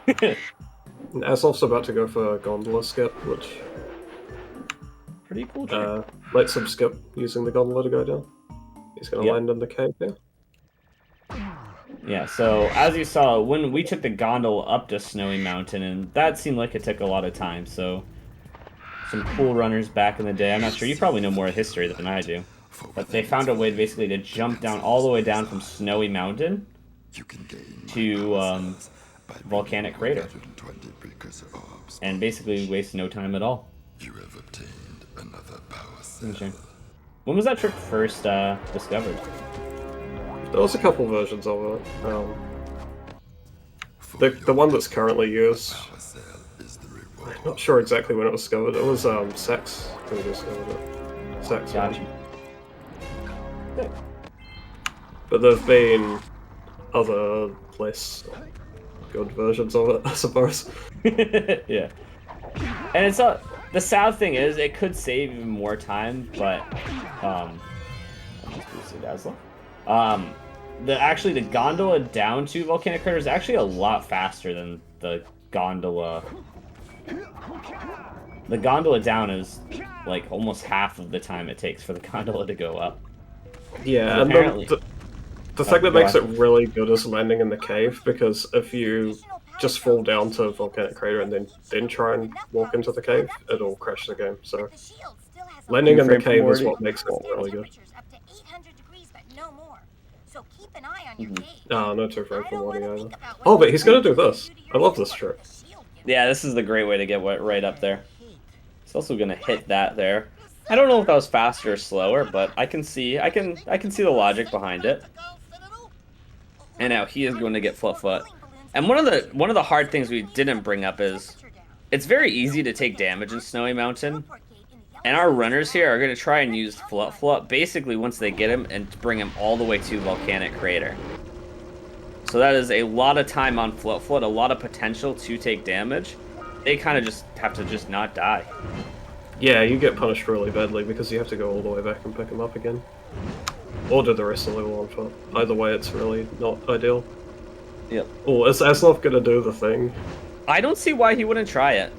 Aslov's about to go for a gondola skip, which... Pretty cool trick. Lets him skip using the gondola to go down. He's going to land in the cave here. Yeah, so as you saw, when we took the gondola up to Snowy Mountain, and that seemed like it took a lot of time, so some cool runners back in the day. I'm not sure, you probably know more history than I do, but they found a way basically to jump down all the way down from Snowy Mountain to Volcanic Crater, and basically waste no time at all. Okay. When was that trick first discovered? There was a couple versions of it. The one that's currently used, I'm not sure exactly when it was discovered. It was Sex who discovered it. Sex. Gotcha. But there've been other less good versions of it, I suppose. Yeah. And it's not, the sad thing is, it could save even more time, but I'll just boost it as well. Actually the gondola down to Volcanic Crater is actually a lot faster than the gondola. The gondola down is like almost half of the time it takes for the gondola to go up. Yeah, and the thing that makes it really good is landing in the cave, because if you just fall down to Volcanic Crater and then try and walk into the cave, it'll crash the game. So landing in the cave is what makes it really good. No 2 frame for Morty either. Oh, but he's gonna do this. I love this trick. Yeah, this is the great way to get right up there. He's also gonna hit that there. I don't know if that was faster or slower, but I can see the logic behind it. And now he is going to get foot. And one of the hard things we didn't bring up is it's very easy to take damage in Snowy Mountain. And our runners here are going to try and use Flut basically once they get him and bring him all the way to Volcanic Crater. So that is a lot of time on Flut, a lot of potential to take damage. They kind of just have to just not die. Yeah, you get punished really badly because you have to go all the way back and pick him up again. Or do the rest of the level on foot. Either way, it's really not ideal. Yep. Oh, is Aslov gonna do the thing? I don't see why he wouldn't try it.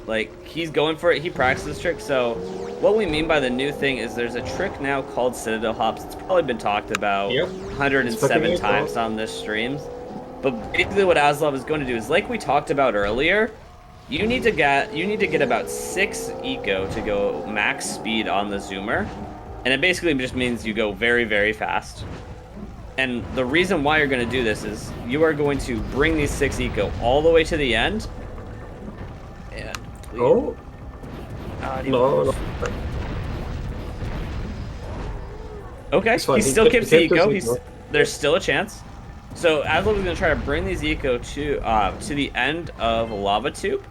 Like, he's going for it. He practiced this trick. So, what we mean by the new thing is there's a trick now called Citadel Hops. It's probably been talked about 107 times on this streams. But basically what Aslov is going to do is, like we talked about earlier, you need to get about 6 eco to go max speed on the zoomer. And it basically just means you go very, very fast. And the reason why you're going to do this is you are going to bring these 6 eco all the way to the end. And Oh. No. Okay, he still keeps the eco. There's still a chance. So Aslov is going to try to bring these eco to the end of Lava Tube.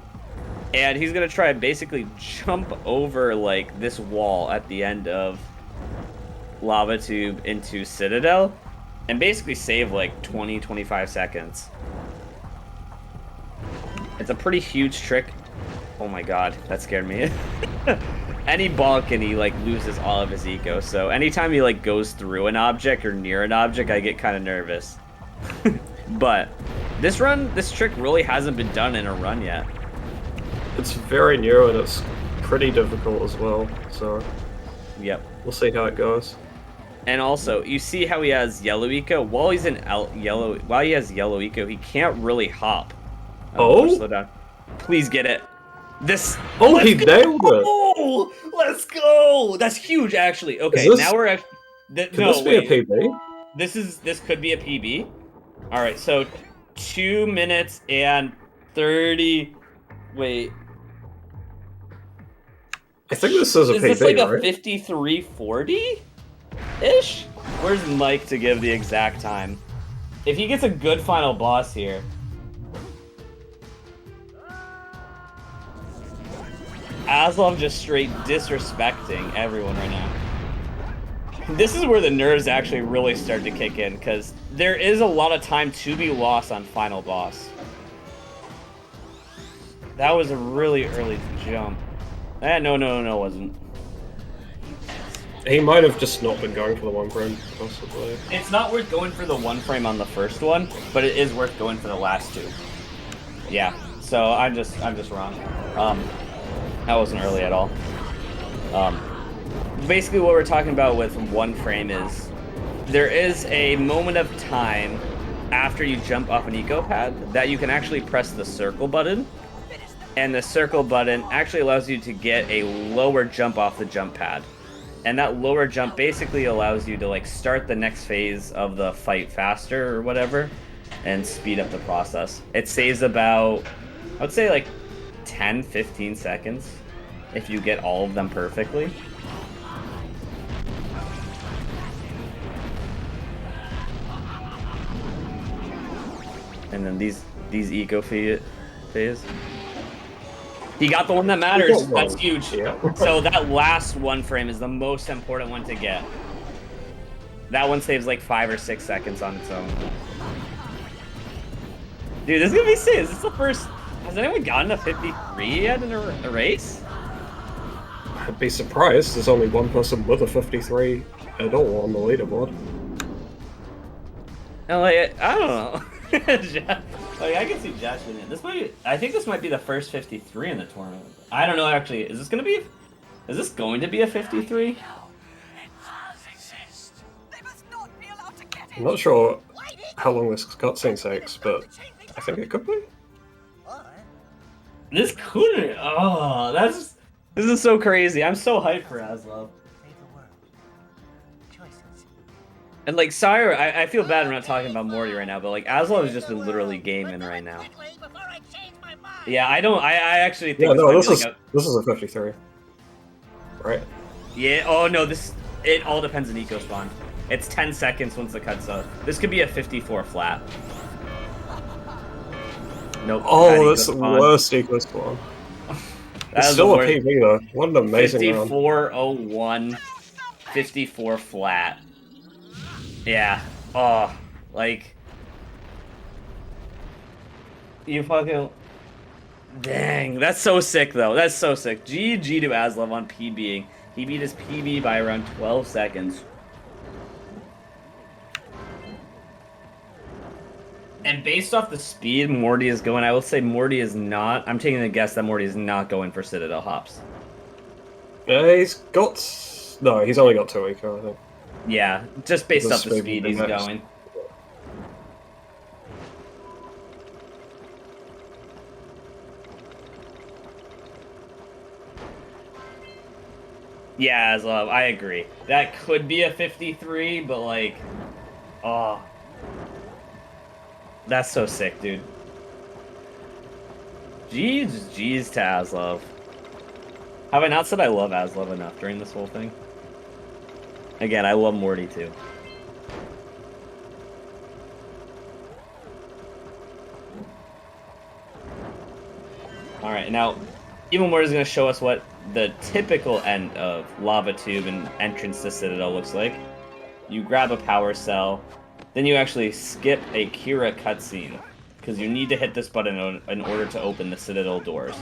And he's going to try to basically jump over, like, this wall at the end of Lava Tube into Citadel. And basically save, like, 20-25 seconds. It's a pretty huge trick. Oh my god, that scared me. Any bonk and he, like, loses all of his eco. So anytime he, like, goes through an object or near an object, I get kind of nervous. But this trick really hasn't been done in a run yet. It's very new and it's pretty difficult as well, so yep, we'll see how it goes. And also, you see how he has yellow eco? While he has yellow eco, he can't really hop. Oh, slow down. Please get it. This. Oh, he nailed it. Oh, let's go. That's huge, actually. Okay, now we're at. Could this be a PB? This could be a PB. All right, so 2 minutes and 30. Wait. I think this is a PB, Is this like a right? 53:40-ish? Where's Mike to give the exact time? If he gets a good final boss here. Aslov just straight disrespecting everyone right now. This is where the nerves actually really start to kick in, because there is a lot of time to be lost on final boss. That was a really early jump. No, it wasn't. He might have just not been going for the 1 frame, possibly. It's not worth going for the 1 frame on the first one, but it is worth going for the last 2. Yeah, so I'm just wrong. That wasn't early at all. Basically what we're talking about with 1 frame is there is a moment of time after you jump off an eco pad that you can actually press the circle button. And the circle button actually allows you to get a lower jump off the jump pad. And that lower jump basically allows you to, like, start the next phase of the fight faster or whatever and speed up the process. It saves about, I would say, like 10-15 seconds if you get all of them perfectly. And then these eco phase. He got the one that matters. That's huge. Yeah. So that last 1 frame is the most important one to get. That one saves like 5 or 6 seconds on its own. Dude, this is gonna be sick. Is this the first? Has anyone gotten a 53 yet in a race? I'd be surprised. There's only one person with a 53 at all on the leaderboard. And like, I don't know. Like, I can see Josh in it. I think this might be the first 53 in the tournament. I don't know, actually. Is this going to be a 53? I'm not sure how long this cutscene takes, but I think it could be. This couldn't. Oh, this is so crazy. I'm so hyped for Aslov. And like, sorry, I feel bad I'm not talking about Morty right now, but like, Aslov has just been literally gaming right now. Yeah, I actually think this is a 53. Right? Yeah, oh no, it all depends on eco spawn. It's 10 seconds once the cut's up. This could be a 54 flat. Nope. Oh, that's the worst eco spawn. It's still a PB though. What an amazing 5401, 54 flat. Yeah. Oh, like, you fucking, dang, that's so sick though. That's so sick. GG to Aslov on PBing. He beat his PB by around 12 seconds. And based off the speed Morty is going, I will say Morty is not. I'm taking a guess that Morty is not going for Citadel hops. He's got. No, he's only got 2 eco, I think. Yeah, just based off the speed he's going. Yeah, Aslov, I agree. That could be a 53, but like, oh, that's so sick, dude. Jeez to Aslov. Have I not said I love Aslov enough during this whole thing? Again, I love Morty too. Alright, now, Evil Morty is going to show us what the typical end of Lava Tube and entrance to Citadel looks like. You grab a power cell, then you actually skip a Kira cutscene, because you need to hit this button in order to open the Citadel doors.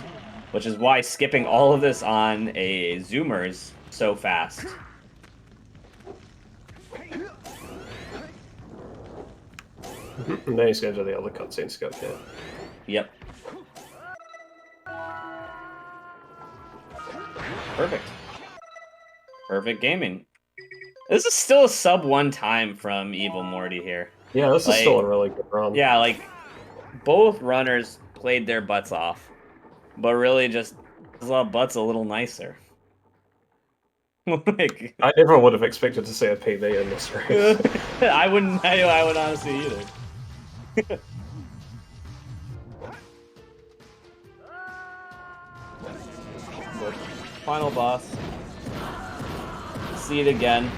Which is why skipping all of this on a Zoomer is so fast. And then he's going to do the other cutscene skip here. Yep. Perfect. Perfect gaming. This is still a sub 1 time from Evil Morty here. Yeah, this is still a really good run. Yeah, like, both runners played their butts off. But really just, Butt's a little nicer. Like, I never would have expected to see a PB in this race. I would honestly either. Final boss. See it again.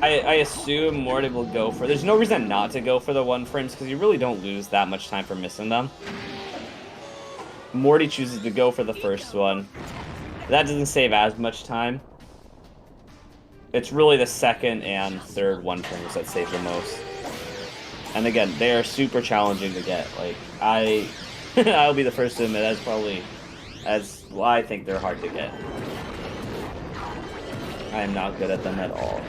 I assume Morty will go for... There's no reason not to go for the 1 frames, because you really don't lose that much time for missing them. Morty chooses to go for the first one. That doesn't save as much time. It's really the second and third 1 frames that save the most. And again, they are super challenging to get. Like, I'll be the first to admit that's probably... Well, I think they're hard to get. I am not good at them at all.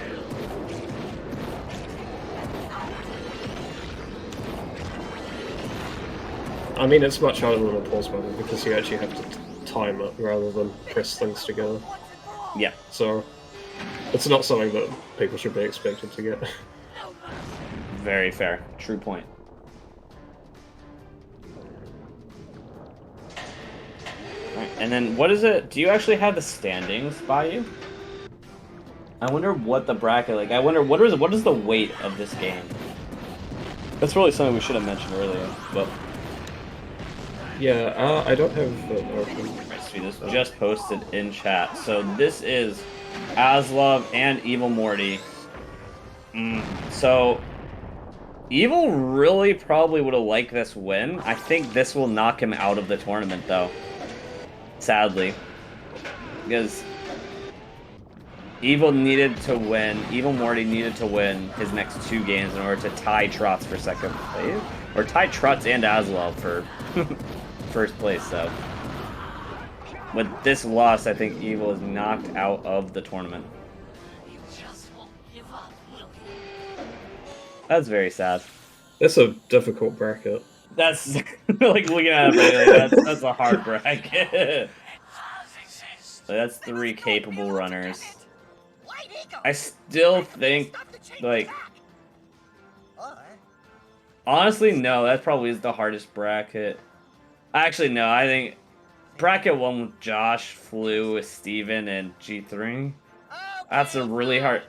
I mean, it's much harder than a pause button because you actually have to time it rather than press things together. Yeah. So, it's not something that people should be expected to get. Very fair. True point. Alright, and then what is it? Do you actually have the standings by you? I wonder what the bracket, like, I wonder what is the weight of this game? That's really something we should have mentioned earlier, but... Yeah, I don't have the open. See, this just posted in chat. So this is Aslov and Evil Morty. So Evil really probably would have liked this win. I think this will knock him out of the tournament, though. Sadly. Because Evil needed to win. Evil Morty needed to win his next 2 games in order to tie Trotz for second place. Or tie Trotz and Aslov for first place, so. With this loss, I think Evil is knocked out of the tournament. That's very sad. That's a difficult bracket. That's like looking at it, like, that's a hard bracket. That's 3 capable runners. I still think, like, honestly, no, that probably is the hardest bracket. Actually, no, I think bracket 1 with Josh, Flu, with Steven, and G3. That's a really hard...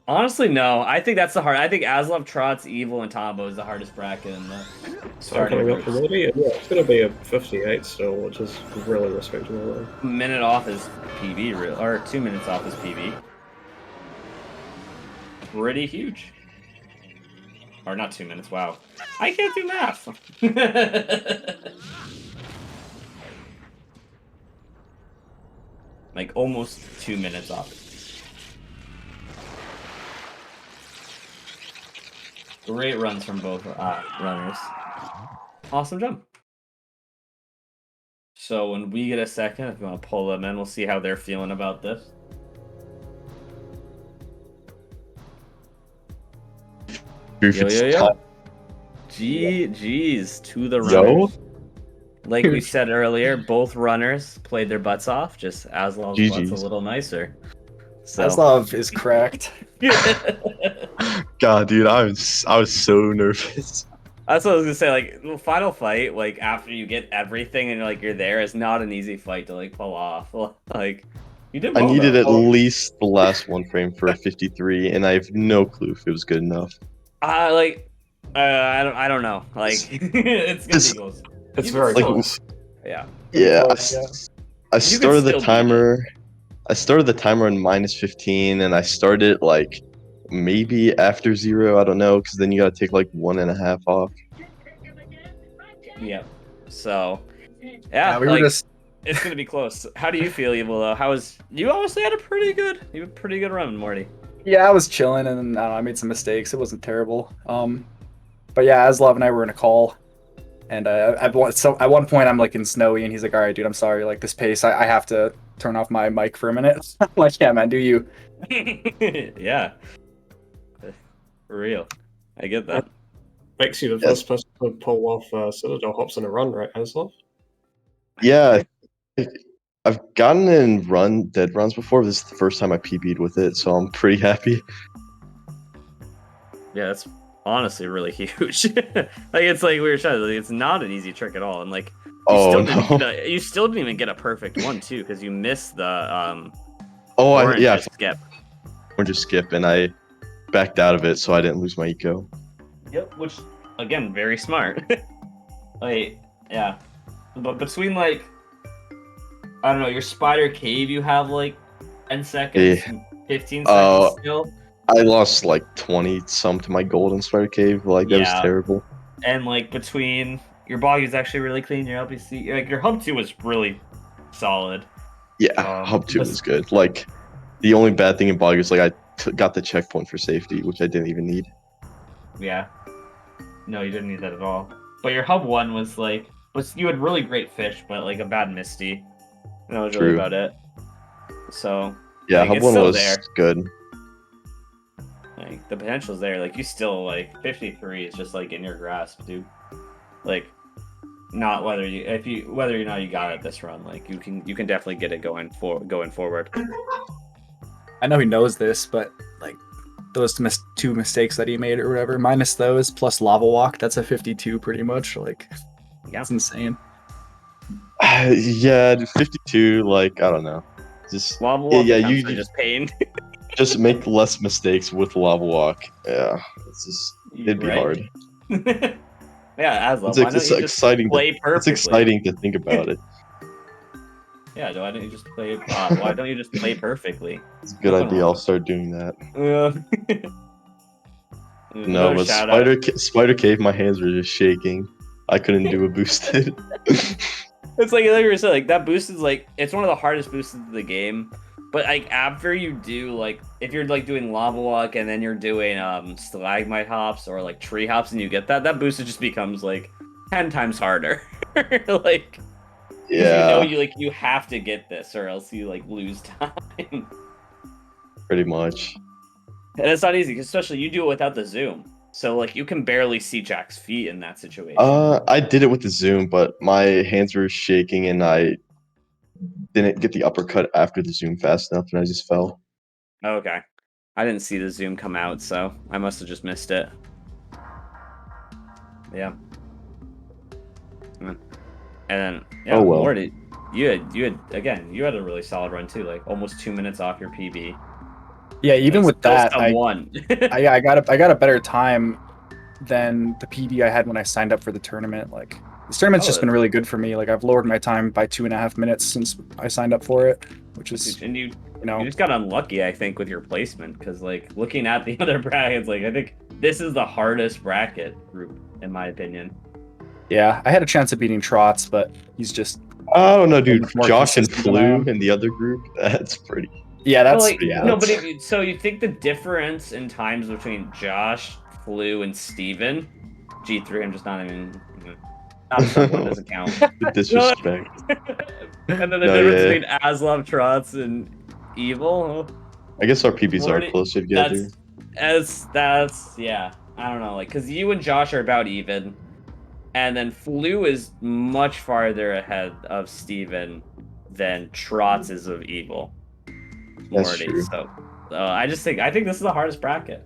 Honestly, no. I think that's the hard. I think Aslov, Trotz, Evil, and Tombo is the hardest bracket in the starting groups. Yeah, it's going to be a 58 still, which is really respectable. Minute off is PB, or 2 minutes off is PB. Pretty huge. Or not 2 minutes, wow. I can't do math! Like, almost 2 minutes off. Great runs from both runners. Awesome jump. So when we get a second, if you want to pull them in, we'll see how they're feeling about this. Yo. GG's to the runners. Yo. Like we said earlier, both runners played their butts off, just Aslov's butt's a little nicer. So. Aslov is cracked. God, dude, I was so nervous. That's what I was gonna say. Like the final fight, like after you get everything and like you're there, is not an easy fight to like pull off. Like you did. I needed at least the last one frame for a 53, and I have no clue if it was good enough. I don't know. Like it's gonna be close. It's very close. Yeah. Yeah. I started the timer. I started the timer on -15, and I started like maybe after 0. I don't know, because then you gotta take like 1.5 off. Yep. So, yeah, we were just. It's gonna be close. How do you feel, Evil? Though, you? Obviously had a pretty good run, Morty. Yeah, I was chilling, and I don't know, I made some mistakes. It wasn't terrible. But yeah, Aslov and I were in a call, and at one point I'm like in Snowy, and he's like, "All right, dude, I'm sorry. Like this pace, I have to turn off my mic for a minute." I'm like, "Yeah, man, do you?" Yeah. For real. I get that. Makes you the first person to pull off Citadel hops in a run, right, Aslov? Yeah. I've gotten in dead runs before. This is the first time I PB'd with it, so I'm pretty happy. Yeah, that's honestly really huge. Like it's like we were trying to, like, it's not an easy trick at all, and like you still didn't even get a perfect one too, because you missed the skip. Orange skip, and I backed out of it, so I didn't lose my eco. Yep, which again, very smart. Like, yeah, but between like, I don't know, your spider cave, you have like 10 seconds, 15 seconds still. I lost like 20 some to my golden spider cave. Like that was terrible. And like between your boggy is actually really clean. Your LPC, like your hub 2 was really solid. Yeah, hub 2 was good. Like the only bad thing in boggy was like I got the checkpoint for safety, which I didn't even need. Yeah. No, you didn't need that at all. But your hub 1 was you had really great fish, but like a bad Misty. And that was really about it. So yeah, like, hub 1 was good. Like the potential's there. Like you still like 53 is just like in your grasp, dude. Like not whether or not you got it this run. Like you can definitely get it going forward. I know he knows this, but like those 2 mistakes that he made or whatever, minus those plus lava walk, that's a 52 pretty much. Like that's insane. Yeah, 52. Like I don't know. Just lava walk. Yeah, you just pain. Just make less mistakes with lava walk. Yeah, it'd be hard. Yeah, Aslov. It's exciting. It's exciting to think about it. Yeah, why don't you just play? Why don't you just play perfectly? It's a good idea. I'll start doing that. No, but spider cave, my hands were just shaking. I couldn't do a boosted. It's like you were saying, like that boost is like it's one of the hardest boosts of the game. But like after you do like if you're like doing lava walk and then you're doing stalagmite hops or like tree hops and you get that boost, it just becomes like 10 times harder. Like yeah, you have to get this or else you like lose time. Pretty much. And it's not easy, especially you do it without the zoom. So like you can barely see Jack's feet in that situation. I did it with the zoom, but my hands were shaking and I didn't get the uppercut after the zoom fast enough, and I just fell. Okay, I didn't see the zoom come out, so I must have just missed it. Yeah. And then oh well. Morty, you had a really solid run too, like almost 2 minutes off your PB. Yeah, even with that, I won. I got a better time than the PB I had when I signed up for the tournament. Like this tournament's just been really good for me. Like I've lowered my time by 2.5 minutes since I signed up for it, which is you just got unlucky, I think, with your placement because like looking at the other brackets, like I think this is the hardest bracket group in my opinion. Yeah, I had a chance of beating Trots, but he's just I don't know, dude. Josh and Flu in the other group, that's pretty. Yeah, that's but so you think the difference in times between Josh, Flu, and Steven, G3, I'm just not even. Not someone doesn't count. The disrespect. And then the difference between Aslov, Trots, and Evil. I guess our PBs are closer together. That's I don't know, like, because you and Josh are about even, and then Flu is much farther ahead of Steven than Trots is of Evil. That's Morty. true. So I think this is the hardest bracket.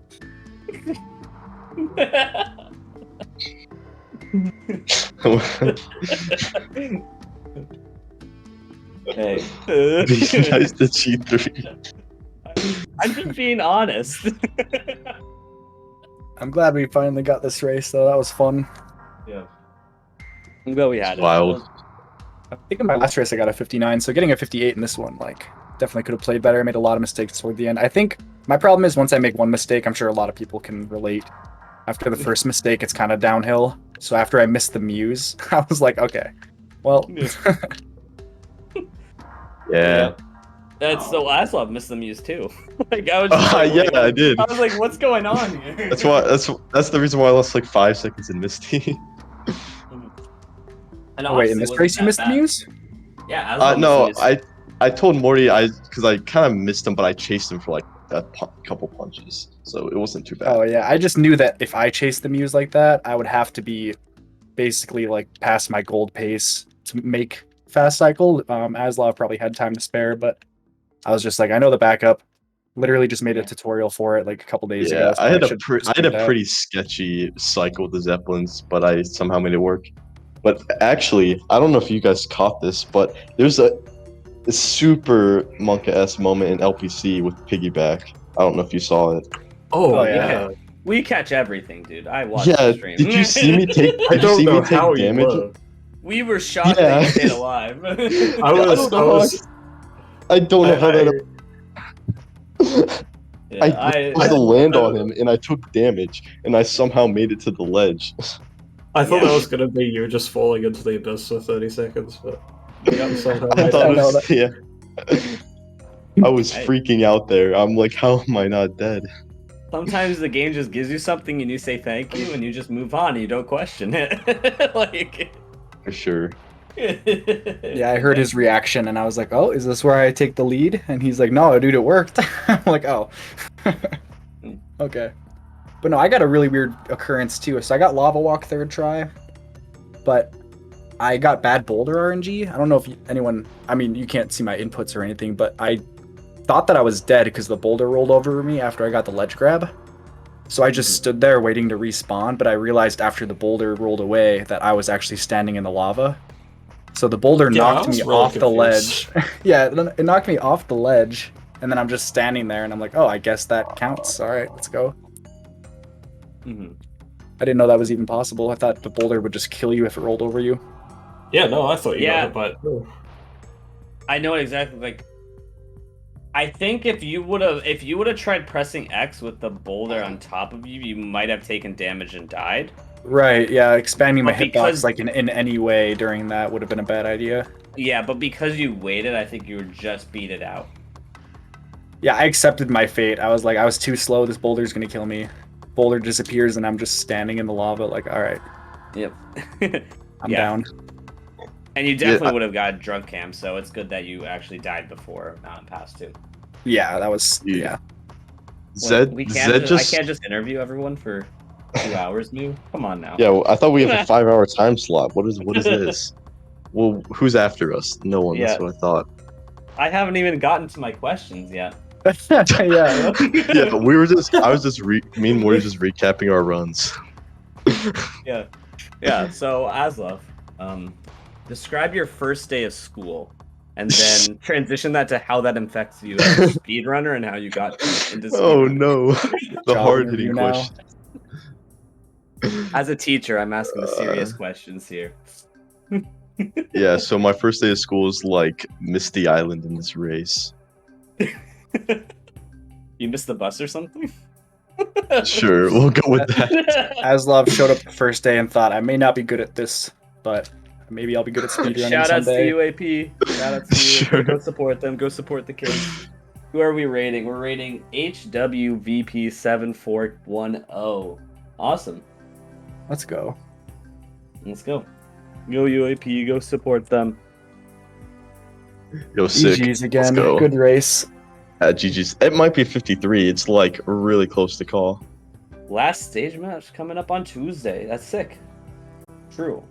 Hey. Nice to cheat 3. I'm just being honest. I'm glad we finally got this race, though. That was fun. Yeah. I'm glad we had it. Wild. I think in my last race I got a 59, so getting a 58 in this one, like, definitely could have played better. I made a lot of mistakes toward the end. I think my problem is once I make one mistake, I'm sure a lot of people can relate. After the first mistake, it's kind of downhill. So after I missed the Muse, I was like, okay, well. Yeah. That's so Aslov missed the Muse too. Like I was just Yeah, I did. I was like, what's going on here? That's the reason why I lost like 5 seconds in Misty. And Oh, wait, in this race you missed the Muse? Yeah, Aslov No, missed the Muse. I told Morty because I kind of missed him, but I chased him for like a couple punches, so it wasn't too bad. Oh yeah, I just knew that if I chased the Muse like that, I would have to be basically like past my gold pace to make fast cycle. Aslov probably had time to spare, but I was just like, I know the backup. Literally just made a tutorial for it like a couple days ago. Yeah, so I had should a pretty sketchy cycle with the Zeppelins, but I somehow made it work. But actually, I don't know if you guys caught this, but there's a super Monka-esque moment in LPC with Piggyback. I don't know if you saw it. Oh, yeah. yeah. We catch everything, dude. I watched the stream. Did you see me take? I Did you don't see know me take how you damage? were. We were shocked Yeah. that you stayed alive. I don't know how that. Yeah, I tried to land on him and I took damage and I somehow made it to the ledge. I thought Yeah. that was gonna be you just falling into the abyss for 30 seconds, but you somehow I made thought it. it was, yeah. I was freaking out there. I'm like, how am I not dead? Sometimes the game just gives you something and you say thank you and you just move on and you don't question it. Like For sure. Yeah, I heard his reaction and I was like, oh, is this where I take the lead? And he's like, no, dude, it worked. I'm like, oh. Okay. But no, I got a really weird occurrence too. So I got Lava Walk third try, but I got bad boulder RNG. I don't know if anyone, I mean, you can't see my inputs or anything, but I thought that I was dead because the boulder rolled over me after I got the ledge grab. So I just stood there waiting to respawn, but I realized after the boulder rolled away that I was actually standing in the lava. So the boulder knocked me off the ledge. Yeah, it knocked me off the ledge, and then I'm just standing there, and I'm like, oh, I guess that counts. All right, let's go. Mhm. I didn't know that was even possible. I thought the boulder would just kill you if it rolled over you. Yeah, no, I thought you Yeah. got hit by it. I know exactly. Like, I think if you would have tried pressing X with the boulder on top of you, you might have taken damage and died. Right, yeah, expanding my But because- hitbox like in any way during that would have been a bad idea. Yeah, but because you waited, I think you were just beat it out. Yeah, I accepted my fate. I was like, I was too slow. This boulder's gonna kill me. Boulder disappears and I'm just standing in the lava like, all right, Yep. I'm Yeah. down. And you definitely would have got drunk cam, so it's good that you actually died before Mountain Pass too. Yeah, that was, yeah. Zed, I Zed just. can't just interview everyone for 2 hours, new. Come on now. Yeah, well, I thought we have a 5-hour time slot. What is this? Well, who's after us? No one. Yeah. That's what I thought. I haven't even gotten to my questions yet. Yeah. Yeah, but me and Morty just recapping our runs. Yeah. Yeah, so Aslov, describe your first day of school and then transition that to how that affects you as a speedrunner and how you got into speedrunning. Oh no, the Job hard-hitting interview now. question. As a teacher, I'm asking the serious questions here. Yeah, so my first day of school is like Misty Island in this race. You missed the bus or something? Sure, we'll go with that. Aslov showed up the first day and thought, I may not be good at this, but maybe I'll be good at speedrunning Shout out to someday. UAP. Shout out to UAP. Sure. Go support them. Go support the kids. Who are we rating? We're rating HWVP7410. Awesome. Let's go. Let's go. Go UAP. Go support them. Yo, sick. GG's again. Let's go. Good race. GG's. It might be 53. It's like really close to call. Last stage match coming up on Tuesday. That's sick. True.